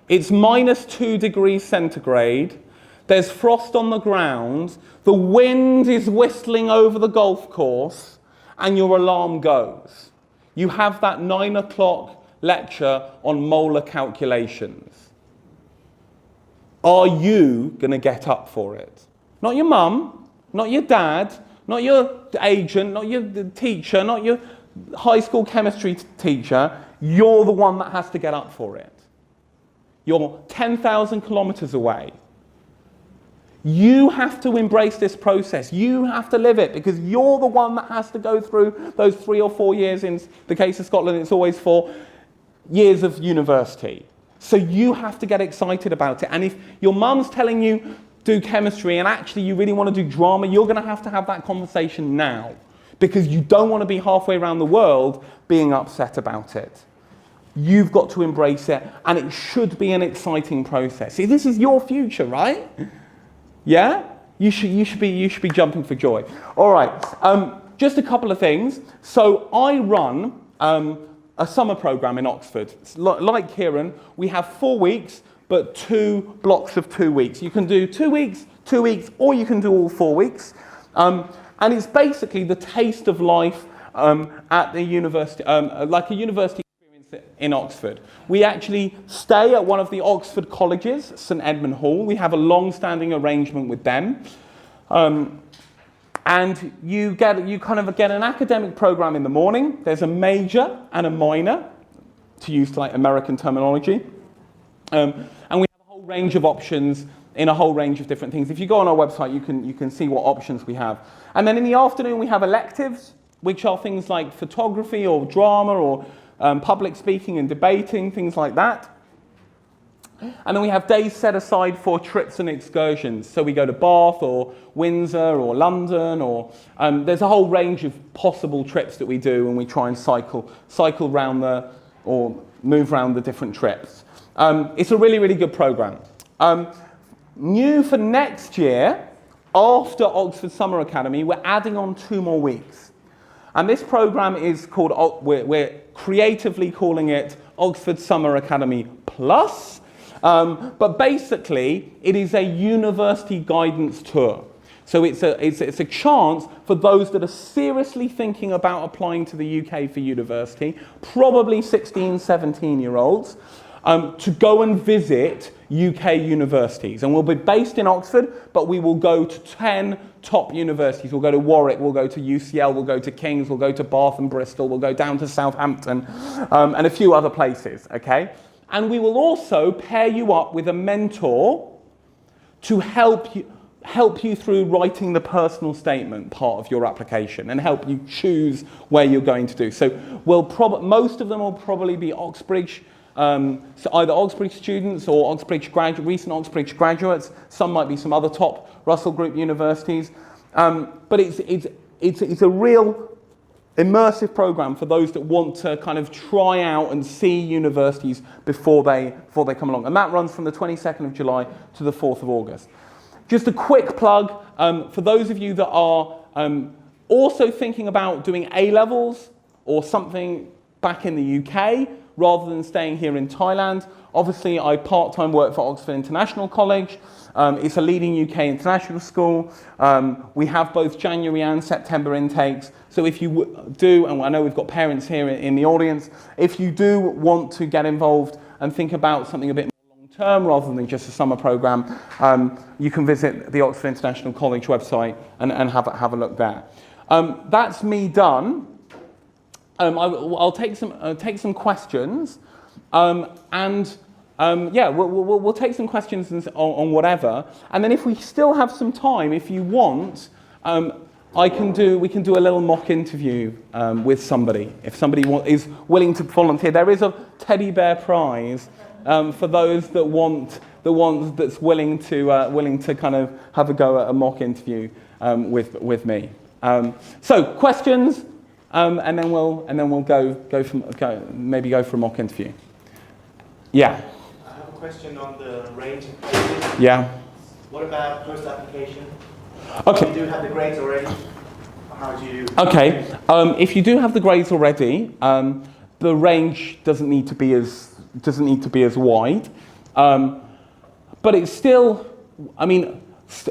It's -2 degrees centigrade. There's frost on the ground. The wind is whistling over the golf course, and your alarm goes. You have that 9 o'clock lecture on molar calculations. Are you going to get up for it? Not your mum, not your dad, not your agent, not your teacher, not your high school chemistry teacher. You're the one that has to get up for it. You're 10,000 kilometers away. You have to embrace this process. You have to live it, because you're the one that has to go through those 3 or 4 years. In the case of Scotland, it's always 4 years of university. So you have to get excited about it. And if your mum's telling you do chemistry and actually you really want to do drama, you're going to have that conversation now, because you don't want to be halfway around the world being upset about it. You've got to embrace it, and it should be an exciting process. See, this is your future, right? Yeah? You should be jumping for joy. All right. Just a couple of things. So I run a summer program in Oxford. Like Kieran, we have 4 weeks, but 2 blocks of 2 weeks. You can do 2 weeks, 2 weeks, or you can do all 4 weeks. And it's basically the taste of life at the university, like a university experience in Oxford. We actually stay at one of the Oxford colleges, St Edmund Hall. We have a long-standing arrangement with them. And you kind of get an academic program in the morning. There's a major and a minor, to use like American terminology. And we have a whole range of options in a whole range of different things. If you go on our website, you can see what options we have. And then in the afternoon, we have electives, which are things like photography or drama or public speaking and debating, things like that. And then we have days set aside for trips and excursions. So we go to Bath or Windsor or London, or there's a whole range of possible trips that we do, and we try and cycle around or move around the different trips. It's a really, really good program. New for next year, after Oxford Summer Academy, we're adding on 2 more weeks. And this program is called, we're creatively calling it Oxford Summer Academy Plus. But basically, it is a university guidance tour. So it's a chance for those that are seriously thinking about applying to the UK for university, probably 16, 17-year-olds, to go and visit UK universities. And we'll be based in Oxford, but we will go to 10 top universities. We'll go to Warwick, we'll go to UCL, we'll go to King's, we'll go to Bath and Bristol, we'll go down to Southampton, and a few other places, okay? And we will also pair you up with a mentor to help you through writing the personal statement part of your application and help you choose where you're going to do. So most of them will probably be Oxbridge, so either Oxbridge students or recent Oxbridge graduates. Some might be some other top Russell Group universities. But it's a real immersive program for those that want to kind of try out and see universities before they come along. And that runs from the 22nd of July to the 4th of August. Just a quick plug, for those of you that are also thinking about doing A-levels or something back in the UK, rather than staying here in Thailand. Obviously, I part-time work for Oxford International College. It's a leading UK international school. We have both January and September intakes. So if you do, and I know we've got parents here in the audience, if you do want to get involved and think about something a bit more long-term rather than just a summer program, you can visit the Oxford International College website and have a look there. That's me done. I'll take some questions, yeah, we'll take some questions on whatever, and then if we still have some time, if you want, we can do a little mock interview with somebody. If somebody is willing to volunteer, there is a teddy bear prize for those that's willing to kind of have a go at a mock interview with me. So questions. And then we'll maybe go for a mock interview. Yeah. I have a question on the range of courses. Yeah. What about post-application? Okay. If you do have the grades already, how do you? Okay. If you do have the grades already, the range doesn't need to be as wide, but it's still. I mean,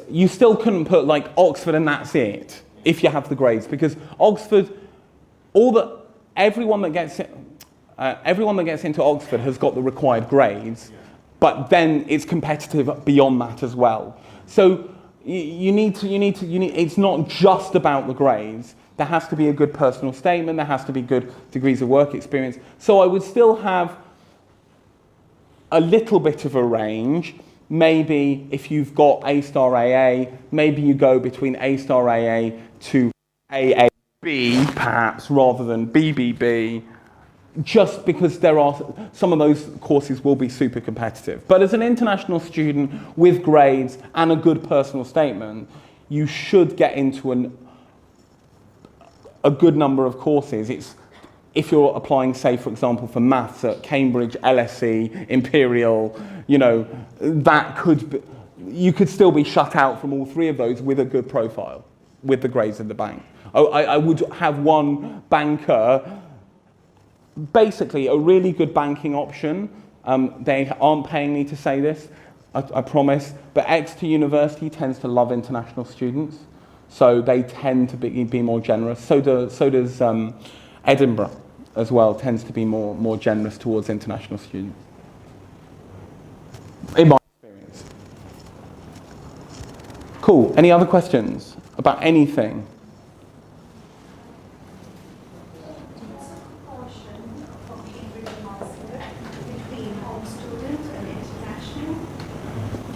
you still couldn't put like Oxford and that's it if you have the grades, because Oxford. Everyone that gets into Oxford has got the required grades, but then it's competitive beyond that as well. So you need. It's not just about the grades. There has to be a good personal statement. There has to be good degrees of work experience. So I would still have a little bit of a range. Maybe if you've got A-star AA, maybe you go between A-star AA to AA. B, perhaps, rather than BBB, just because there are some of those courses will be super competitive. But as an international student with grades and a good personal statement, you should get into a good number of courses. It's if you're applying, say, for example, for maths at Cambridge, LSE, Imperial, you know, that could be, you could still be shut out from all three of those with a good profile, with the grades of the bank. I would have one banker, basically a really good banking option. They aren't paying me to say this, I promise, but Exeter University tends to love international students, so they tend to be more generous. So does Edinburgh as well, tends to be more generous towards international students, in my experience. Cool. Any other questions about anything?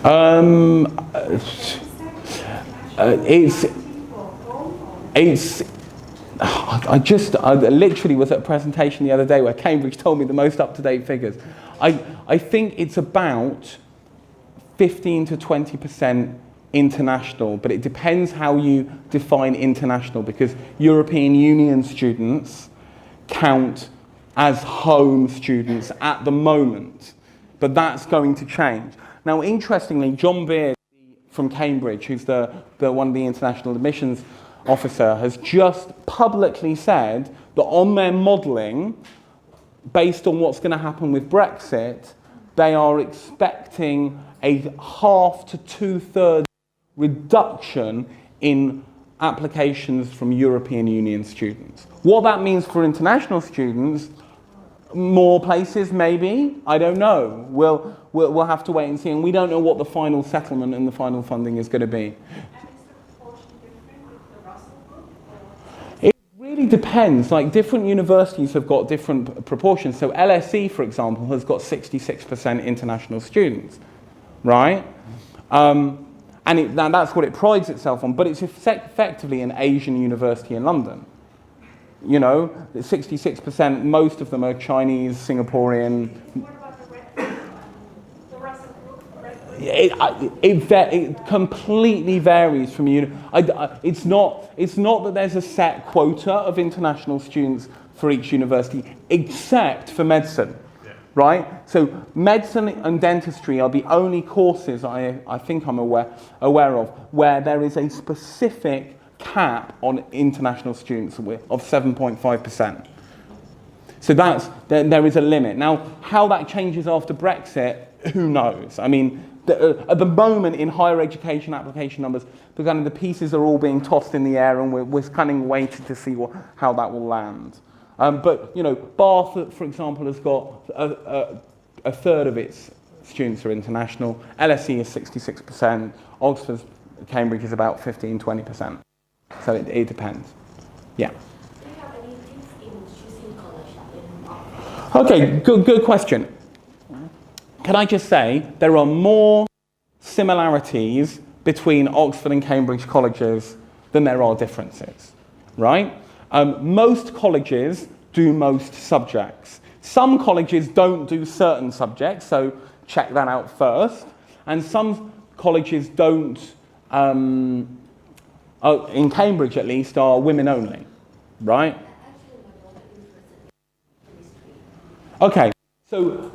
I literally was at a presentation the other day where Cambridge told me the most up-to-date figures. I think it's about 15 to 20% international, but it depends how you define international, because European Union students count as home students at the moment, but that's going to change. Now, interestingly, John Beard from Cambridge, who's the one of the international admissions officer, has just publicly said that on their modelling, based on what's going to happen with Brexit, they are expecting a half to two-thirds reduction in applications from European Union students. What that means for international students, more places maybe, I don't know. We'll have to wait and see, and we don't know what the final settlement and the final funding is going to be. It really depends. Like, different universities have got different proportions. So LSE, for example, has got 66% international students, right? And that's what it prides itself on, but it's effectively an Asian university in London. You know, 66%, most of them are Chinese, Singaporean. What about the rest of the It completely varies from it's not that there's a set quota of international students for each university, except for medicine, right? So medicine and dentistry are the only courses I think I'm aware of where there is a specific cap on international students of 7.5%. So there is a limit. Now, how that changes after Brexit, who knows? I mean, at the moment in higher education application numbers, the pieces are all being tossed in the air, and we're kind of waiting to see how that will land. But, you know, Bath, for example, has got a third of its students are international. LSE is 66%. Oxford, Cambridge is about 15-20%. So it depends. Yeah. Do you have any tips in choosing college? Okay, good question. Can I just say there are more similarities between Oxford and Cambridge colleges than there are differences, right? Most colleges do most subjects. Some colleges don't do certain subjects, so check that out first. And some colleges don't, in Cambridge at least, are women only, right? Okay, so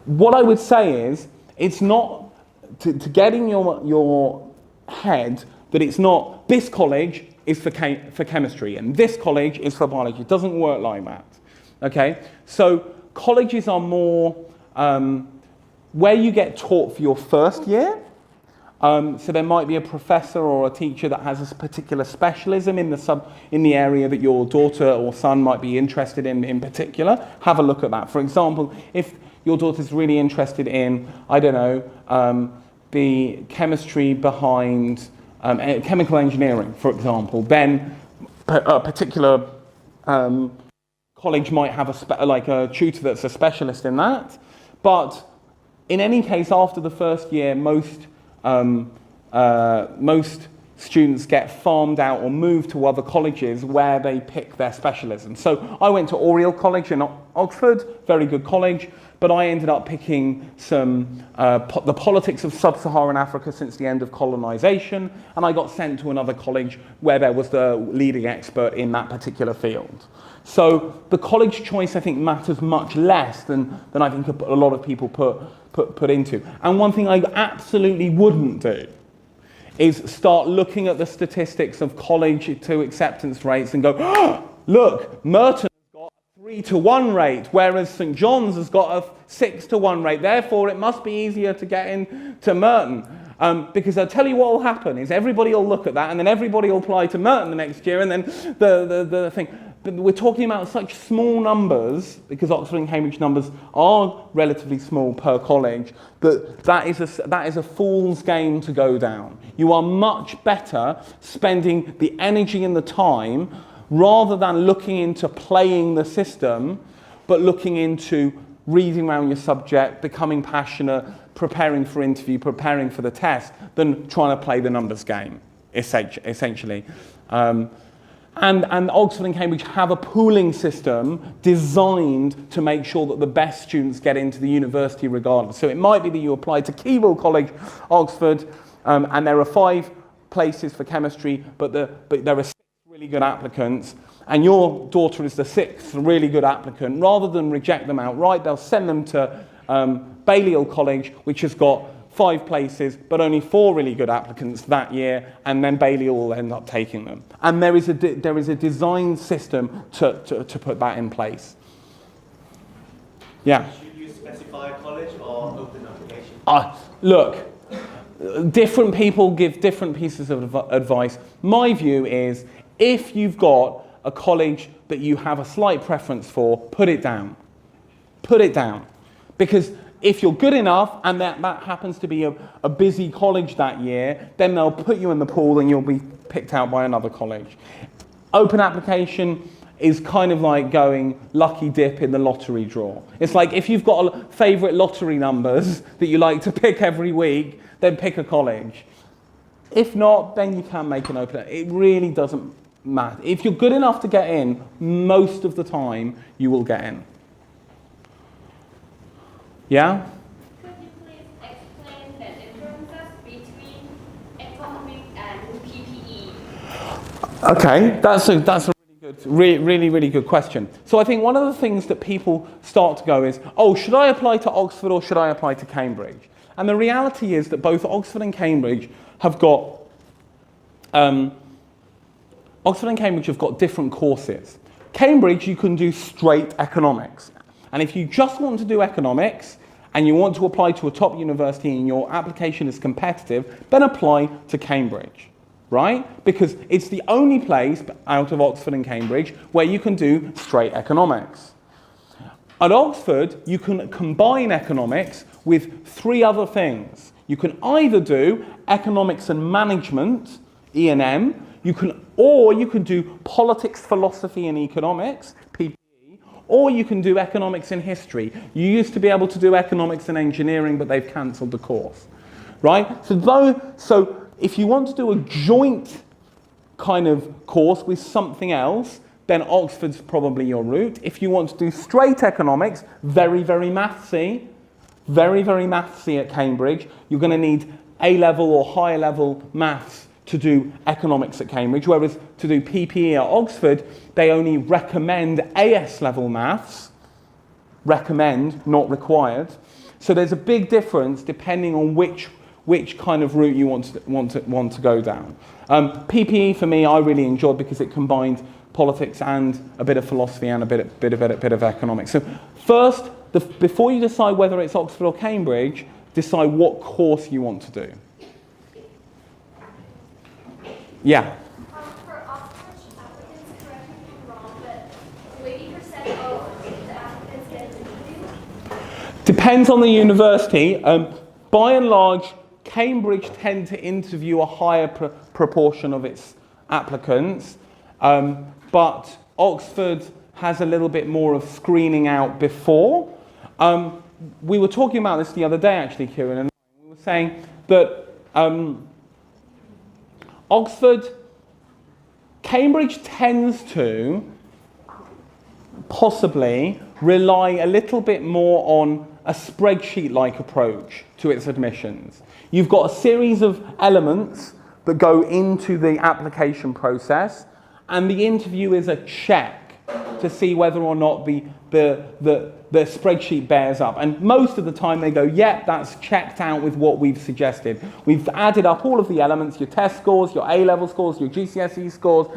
what I would say is, it's not, to get in your head that it's not, this college is for chemistry and this college is for biology. It doesn't work like that, okay? So colleges are more where you get taught for your first year. So there might be a professor or a teacher that has a particular specialism in the area that your daughter or son might be interested in particular. Have a look at that. For example, if your daughter's really interested in, I don't know, the chemistry behind chemical engineering, for example, then a particular college might have a tutor that's a specialist in that. But in any case, after the first year, most students get farmed out or moved to other colleges where they pick their specialism. So I went to Oriel College in Oxford, very good college, but I ended up picking the politics of sub-Saharan Africa since the end of colonization, and I got sent to another college where there was the leading expert in that particular field. So the college choice, I think, matters much less than I think a lot of people put into. And one thing I absolutely wouldn't do is start looking at the statistics of college to acceptance rates and go, oh, look, Merton has got a 3-to-1 rate, whereas St John's has got a 6-to-1 rate. Therefore, it must be easier to get into Merton. Because I'll tell you what will happen is everybody will look at that and then everybody will apply to Merton the next year, and then the thing. But we're talking about such small numbers, because Oxford and Cambridge numbers are relatively small per college, that is a fool's game to go down. You are much better spending the energy and the time rather than looking into playing the system, but looking into reading around your subject, becoming passionate, preparing for interview, preparing for the test, than trying to play the numbers game, essentially. And Oxford and Cambridge have a pooling system designed to make sure that the best students get into the university regardless. So it might be that you apply to Keble College, Oxford, and there are 5 places for chemistry, but there are 6 really good applicants, and your daughter is the 6th really good applicant. Rather than reject them outright, they'll send them to Balliol College, which has got 5 places, but only 4 really good applicants that year, and then Balliol will end up taking them. And there is a design system to put that in place. Yeah? Should you specify college or open application? Look, different people give different pieces of advice. My view is, if you've got a college that you have a slight preference for, put it down. Put it down. Because if you're good enough and that happens to be a busy college that year, then they'll put you in the pool and you'll be picked out by another college. Open application is kind of like going lucky dip in the lottery draw. It's like if you've got favourite lottery numbers that you like to pick every week, then pick a college. If not, then you can make an open. It really doesn't matter. If you're good enough to get in, most of the time you will get in. Yeah? Could you please explain the differences between economic and PPE? Okay, that's a really good question. So I think one of the things that people start to go is, oh, should I apply to Oxford or should I apply to Cambridge? And the reality is that both Oxford and Cambridge have got different courses. Cambridge, you can do straight economics. And if you just want to do economics and you want to apply to a top university and your application is competitive, then apply to Cambridge, right? Because it's the only place out of Oxford and Cambridge where you can do straight economics. At Oxford, you can combine economics with 3 other things. You can either do economics and management, E&M, or you can do politics, philosophy and economics, PPE, or you can do economics and history. You used to be able to do economics and engineering, but they've cancelled the course, right? So if you want to do a joint kind of course with something else, then Oxford's probably your route. If you want to do straight economics, very mathsy at Cambridge, you're going to need A-level or higher level maths to do economics at Cambridge, whereas to do PPE at Oxford, they only recommend AS level maths, recommend, not required. So there's a big difference depending on which kind of route you want to go down. PPE for me, I really enjoyed because it combined politics and a bit of philosophy and a bit of economics. So first, before you decide whether it's Oxford or Cambridge, decide what course you want to do. Yeah. For Oxford applicants, correct me if I'm wrong, but 80% of the applicants get an interview? Depends on the university. By and large, Cambridge tend to interview a higher proportion of its applicants, but Oxford has a little bit more of screening out before. We were talking about this the other day, actually, Kieran, and we were saying that Oxford, Cambridge tends to possibly rely a little bit more on a spreadsheet-like approach to its admissions. You've got a series of elements that go into the application process, and the interview is a check to see whether or not the spreadsheet bears up. And most of the time they go, yep, that's checked out with what we've suggested. We've added up all of the elements, your test scores, your A-level scores, your GCSE scores,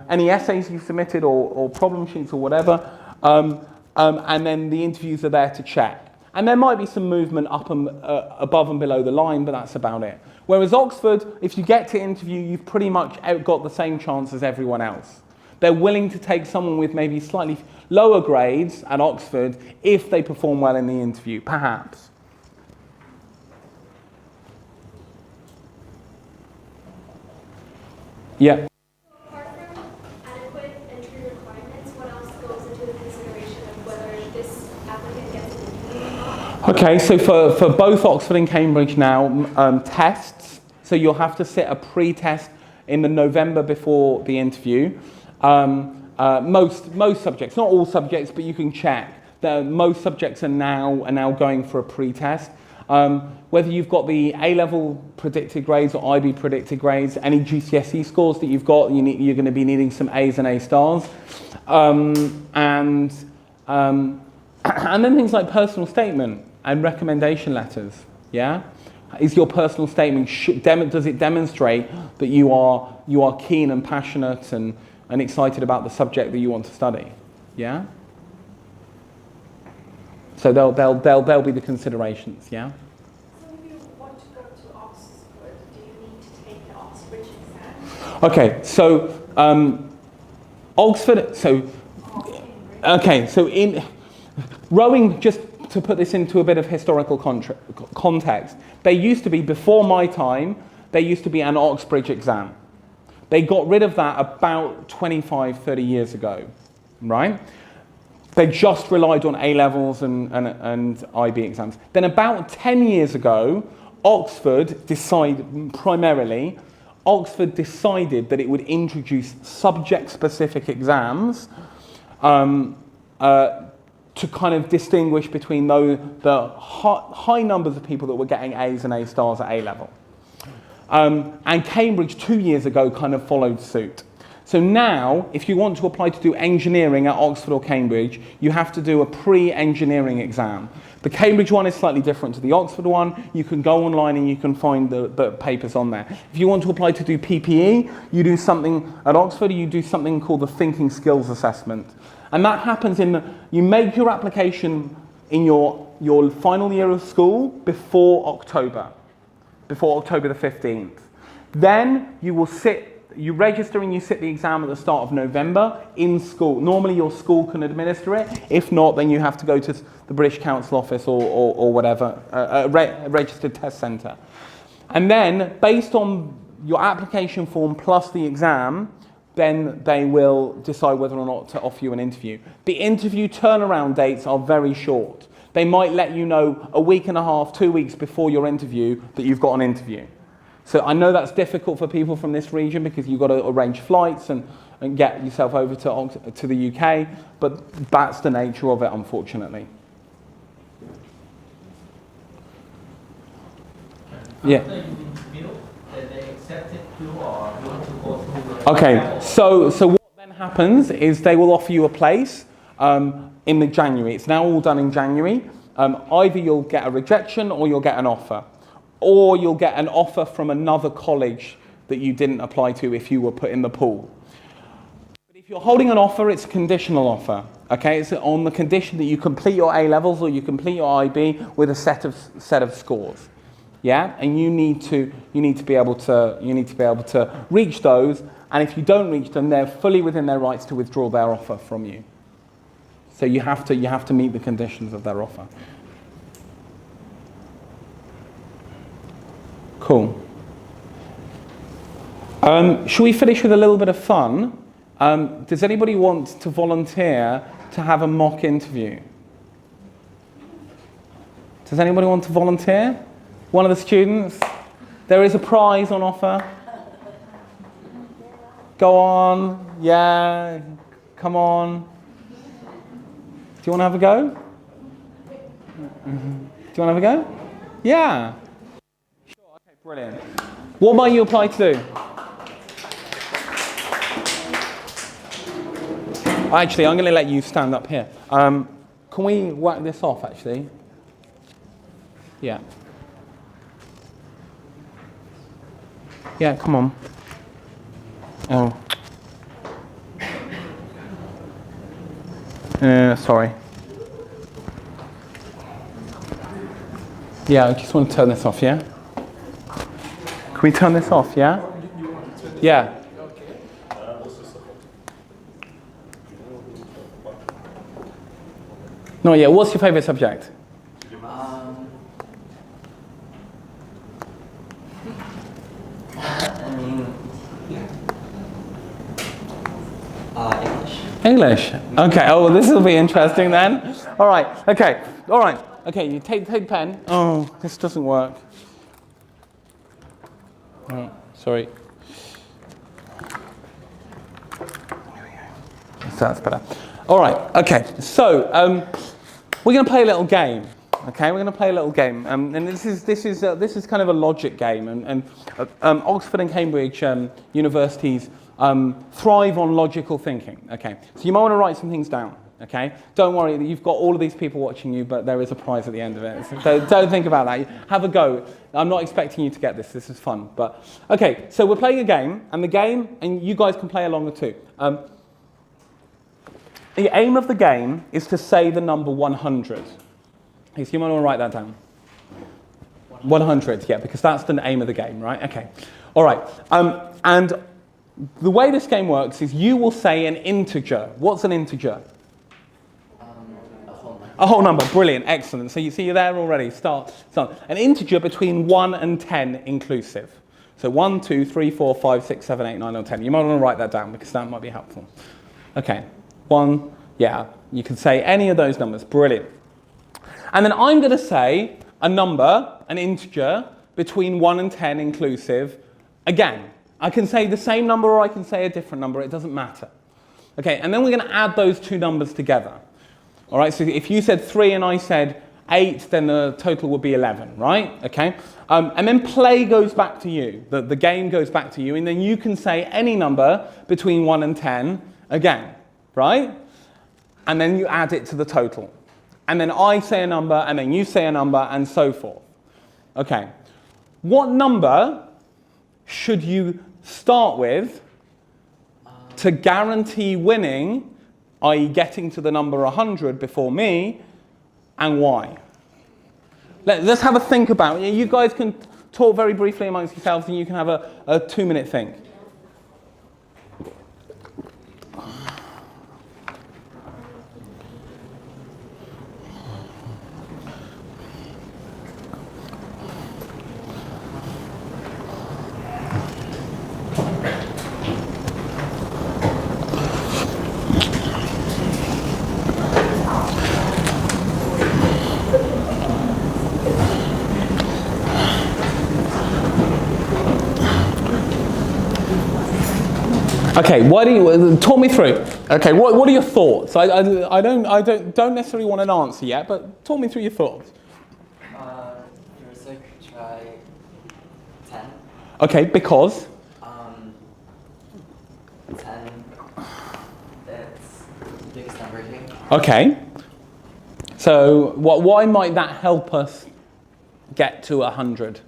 any essays you've submitted or problem sheets or whatever, and then the interviews are there to check. And there might be some movement up and above and below the line, but that's about it. Whereas Oxford, if you get to interview, you've pretty much got the same chance as everyone else. They're willing to take someone with maybe slightly lower grades at Oxford if they perform well in the interview, perhaps. Yeah. Apart from adequate entry requirements, what else goes into the consideration of whether this applicant gets an interview or not? Okay, so for both Oxford and Cambridge now, tests. So you'll have to sit a pre-test in the November before the interview. Most subjects, not all subjects, but you can check that most subjects are now going for a pre-test. Whether you've got the A-level predicted grades or IB predicted grades, any GCSE scores that you've got, you're going to be needing some A's and A stars, and then things like personal statement and recommendation letters. Yeah, is your personal statement does it demonstrate that you are keen and passionate and excited about the subject that you want to study? Yeah. So they'll be the considerations. Yeah. So if you want to go to Oxford, do you need to take the Oxbridge exam? Okay, so Oxford. So in rowing, just to put this into a bit of historical context, there used to be, before my time, there used to be an Oxbridge exam. They got rid of that about 25, 30 years ago, right? They just relied on A-levels and IB exams. Then about 10 years ago, Oxford decided that it would introduce subject-specific exams to kind of distinguish between the high numbers of people that were getting A's and A stars at A-level. And Cambridge 2 years ago kind of followed suit. So now, if you want to apply to do engineering at Oxford or Cambridge, you have to do a pre-engineering exam. The Cambridge one is slightly different to the Oxford one. You can go online and you can find the papers on there. If you want to apply to do PPE, you do something at Oxford, you do something called the Thinking Skills Assessment. And that happens you make your application in your final year of school before October the 15th. Then you register and you sit the exam at the start of November in school. Normally your school can administer it. If not, then you have to go to the British Council office or whatever, a registered test centre. And then, based on your application form plus the exam, then they will decide whether or not to offer you an interview. The interview turnaround dates are very short. They might let you know a week and a half, 2 weeks before your interview that you've got an interview. So I know that's difficult for people from this region because you've got to arrange flights and get yourself over to the UK, but that's the nature of it, unfortunately. Yeah. Okay, so what then happens is they will offer you a place in the January. It's now all done in January. Either you'll get a rejection or you'll get an offer. Or you'll get an offer from another college that you didn't apply to if you were put in the pool. But if you're holding an offer, it's a conditional offer. Okay, it's on the condition that you complete your A-levels or you complete your IB with a set of scores. Yeah, and you need to be able to reach those. And if you don't reach them, they're fully within their rights to withdraw their offer from you. So you have to meet the conditions of their offer. Cool. Shall we finish with a little bit of fun? Does anybody want to volunteer to have a mock interview? Does anybody want to volunteer? One of the students? There is a prize on offer. Go on. Yeah. Come on. Do you want to have a go? Do you want to have a go? Yeah. Sure. Okay, brilliant. What might you apply to do? Actually, I'm going to let you stand up here. Can we whack this off, actually? Yeah. Yeah, come on. Oh. Sorry. Yeah, I just want to turn this off, yeah? Can we turn this off, yeah? Yeah. No, yeah, what's your favourite subject? English. English. Okay. Oh, well, this will be interesting then. All right. Okay. All right. Okay. You take pen. Oh, this doesn't work. Oh, sorry. So that's better. All right. Okay. So we're going to play a little game. Okay, we're going to play a little game, and this is kind of a logic game, and Oxford and Cambridge universities thrive on logical thinking. Okay, so you might want to write some things down. Okay, don't worry that you've got all of these people watching you, but there is a prize at the end of it. So don't think about that. Have a go. I'm not expecting you to get this. This is fun, but okay. So we're playing a game, and you guys can play along too. The aim of the game is to say the number 100. Okay, so you might want to write that down. 100, yeah, because that's the aim of the game, right? Okay. All right. And the way this game works is you will say an integer. What's an integer? A whole number. Brilliant. Excellent. So you're there already. Start. An integer between 1 and 10 inclusive. So 1, 2, 3, 4, 5, 6, 7, 8, 9, or 10. You might want to write that down because that might be helpful. Okay. 1, yeah. You can say any of those numbers. Brilliant. And then I'm going to say a number, an integer, between 1 and 10 inclusive. Again, I can say the same number or I can say a different number. It doesn't matter. Okay, and then we're going to add those two numbers together. All right, so if you said 3 and I said 8, then the total would be 11, right? Okay, and then play goes back to you. The game goes back to you, and then you can say any number between 1 and 10 again, right? And then you add it to the total. And then I say a number, and then you say a number, and so forth. Okay. What number should you start with to guarantee winning, i.e. getting to the number 100 before me, and why? Let's have a think about it. You guys can talk very briefly amongst yourselves, and you can have a 2-minute think. Okay, talk me through. Okay, what are your thoughts? I don't necessarily want an answer yet, but talk me through your thoughts. First, try 10. Okay, because? 10. That's the biggest number here. Okay. So why might that help us get to 100?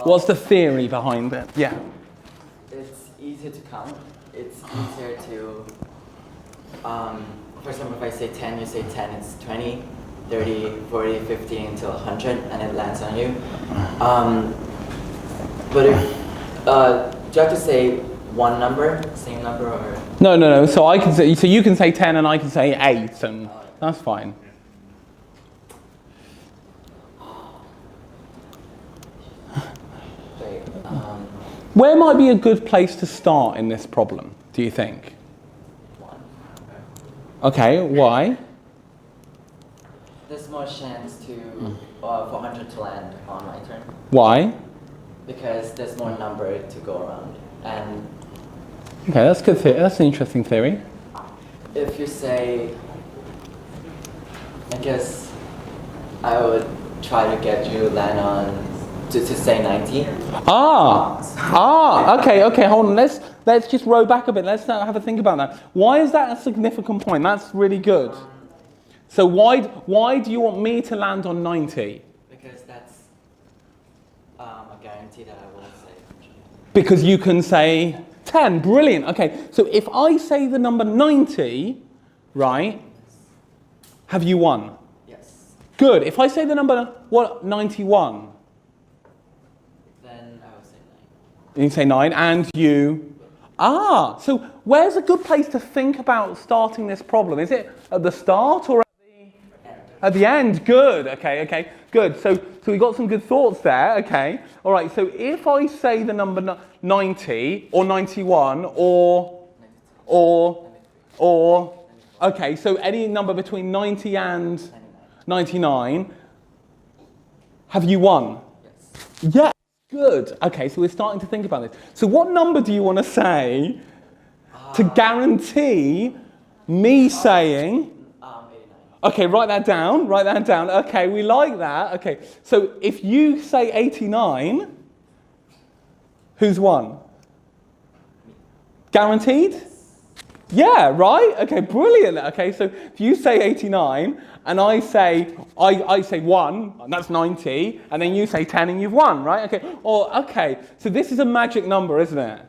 What's the theory behind it? Yeah. It's easier to count. It's easier to, for example, if I say 10, you say 10, it's 20, 30, 40, 50 until 100, and it lands on you. But if, do you have to say one number, same number, or? No. So you can say 10 and I can say 8, and that's fine. Wait, Where might be a good place to start in this problem, do you think? 1. Okay, why? There's more chance to, for 100 to land on my turn. Why? Because there's more number to go around. And Okay, that's good. That's an interesting theory. If you say, I guess I would try to get you land on to say 90. Okay, hold on. Let's just row back a bit. Let's have a think about that. Why is that a significant point? That's really good. So why do you want me to land on 90? Because that's a guarantee that I will say. Because you can say 10. Brilliant. Okay, so if I say the number 90, right, have you won? Yes. Good. If I say the number, 91? Then I will say 9. You say 9, and you... so where's a good place to think about starting this problem? Is it at the start or at the end? Good. Okay, good. So we got some good thoughts there. Okay. All right. So if I say the number 90 or 91 or okay, so any number between 90 and 99, have you won? Yes. Yeah. Good. Okay, so we're starting to think about this. So what number do you want to say to guarantee me saying... 89. Okay, write that down. Okay, we like that. Okay, so if you say 89, who's won? Guaranteed? Yeah, right? Okay, brilliant. Okay, so if you say 89 and I say 1, and that's 90, and then you say 10 and you've won, right? Okay, so this is a magic number, isn't it?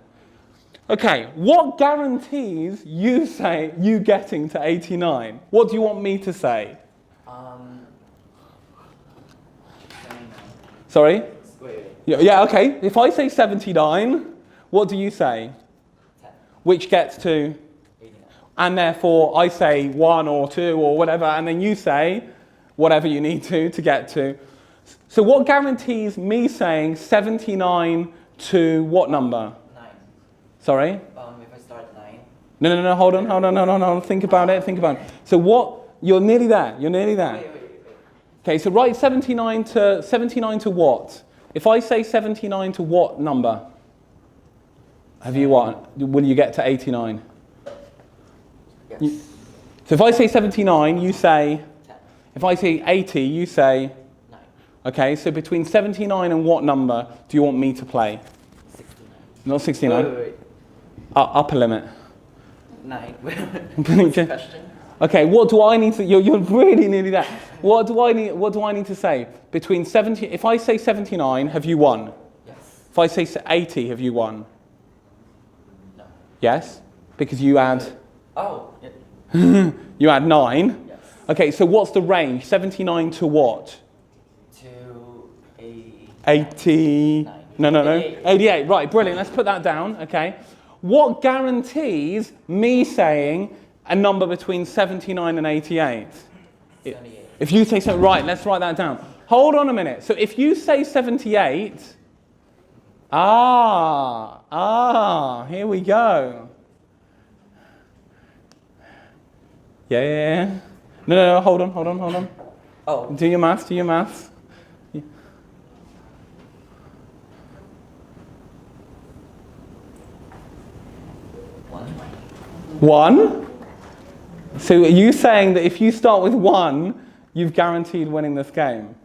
Okay, what guarantees you getting to 89? What do you want me to say? 79. Sorry? Wait. Yeah, okay. If I say 79, what do you say? 10. Which gets to? 89. And therefore I say 1 or 2 or whatever, and then you say whatever you need to get to. So what guarantees me saying 79 to what number? 9. Sorry? If I start 9. No, hold on. Think about it. So what, you're nearly there. Wait. Okay, so write 79 to what? If I say 79 to what number? Have you what? Will you get to 89? Yes. So if I say 79, you say? 10. If I say 80, you say? 9. Okay, so between 79 and what number do you want me to play? 69. Not 69? Wait. Upper limit. 9. What's the question? Okay, what do I need to... You're really nearly there. What do I need to say? Between 70... If I say 79, have you won? Yes. If I say 80, have you won? No. Yes? Because you add... Oh. Yeah. You add 9? Yes. Okay, so what's the range? 79 to what? To 80. 80... No. 88. 88, right, brilliant. Let's put that down, okay? What guarantees me saying a number between 79 and 88? 78. If you say so, right, let's write that down. Hold on a minute. So if you say 78, here we go. Yeah. No, hold on. Oh. Do your maths. Yeah. 1? So are you saying that if you start with 1, you've guaranteed winning this game?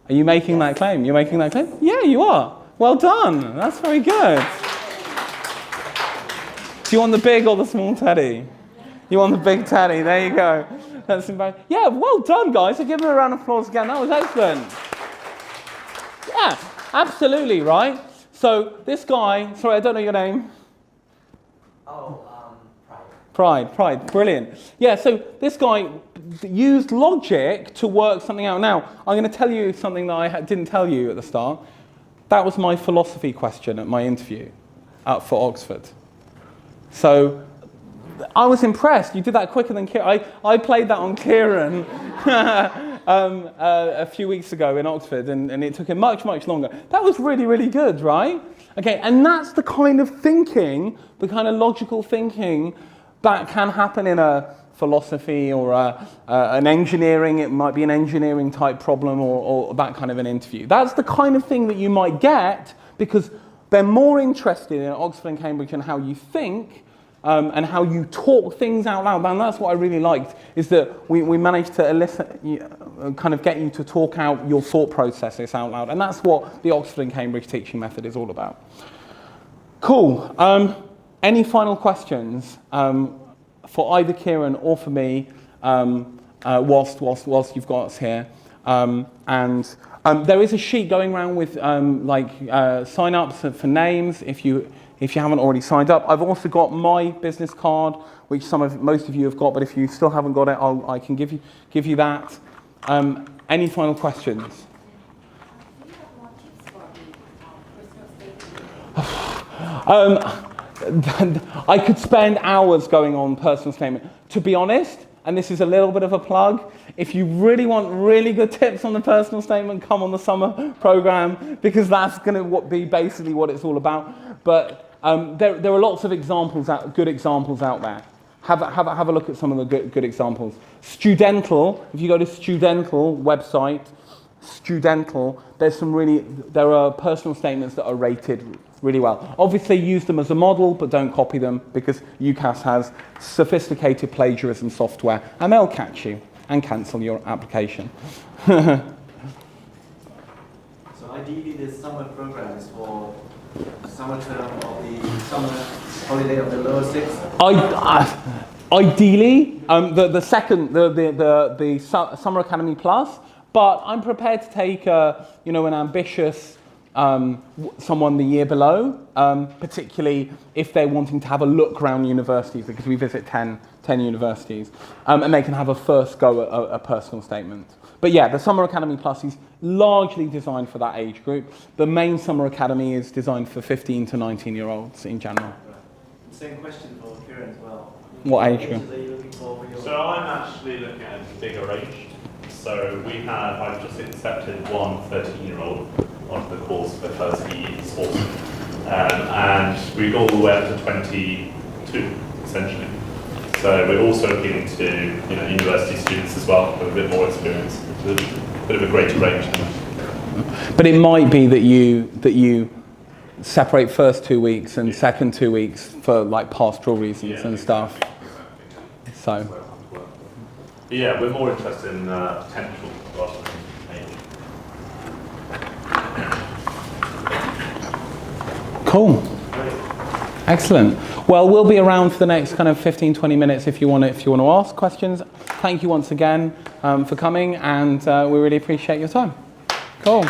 Are you making that claim? You're making that claim? Yeah, you are. Well done. That's very good. Do you want the big or the small teddy? You want the big teddy. There you go. That's embarrassing. Yeah, well done, guys. So give them a round of applause again. That was excellent. Yeah, absolutely, right? So this guy, sorry, I don't know your name. Pride, brilliant. Yeah, so this guy used logic to work something out. Now, I'm going to tell you something that I didn't tell you at the start. That was my philosophy question at my interview for Oxford. So I was impressed. You did that quicker than Kieran. I played that on Kieran a few weeks ago in Oxford, and it took him much, much longer. That was really, really good, right? Okay, and that's the kind of thinking, the kind of logical thinking that can happen in a philosophy or an engineering. It might be an engineering type problem or that kind of an interview. That's the kind of thing that you might get because they're more interested in Oxford and Cambridge and how you think and how you talk things out loud. And that's what I really liked, is that we managed to elicit, kind of get you to talk out your thought processes out loud. And that's what the Oxford and Cambridge teaching method is all about. Cool. Any final questions for either Kieran or for me whilst you've got us here? There is a sheet going around with sign-ups for names if you haven't already signed up. I've also got my business card, which most of you have got, but if you still haven't got it, I can give you that. Any final questions? I could spend hours going on personal statement. To be honest, and this is a little bit of a plug, if you really want really good tips on the personal statement, come on the summer program, because that's going to be basically what it's all about. But there are lots of good examples out there. Have a look at some of the good examples. Studental, if you go to Studental website, Studental, there are personal statements that are rated really well. Obviously use them as a model, but don't copy them, because UCAS has sophisticated plagiarism software and they'll catch you and cancel your application. So ideally the summer program is for summer term of the summer holiday of the lower sixth? Ideally, the Summer Academy Plus, but I'm prepared to take an ambitious someone the year below, particularly if they're wanting to have a look around universities, because we visit 10 universities, and they can have a first go at a personal statement. But yeah, the Summer Academy Plus is largely designed for that age group. The main Summer Academy is designed for 15 to 19-year-olds in general. Right. Same question for Kieran as well. What age group? Are you looking for your... So I'm actually looking at a bigger range. So I've just accepted one 13-year-old onto the course for first PE sports. And we go all the way up to 22, essentially. So we're also appealing to university students as well with a bit more experience. So a bit of a greater range. But it might be that you separate first 2 weeks and second 2 weeks for like pastoral reasons and stuff. So. Yeah, we're more interested in potential rather than age. Cool. Excellent. Well, we'll be around for the next kind of 15-20 minutes if you want to ask questions. Thank you once again for coming, and we really appreciate your time. Cool.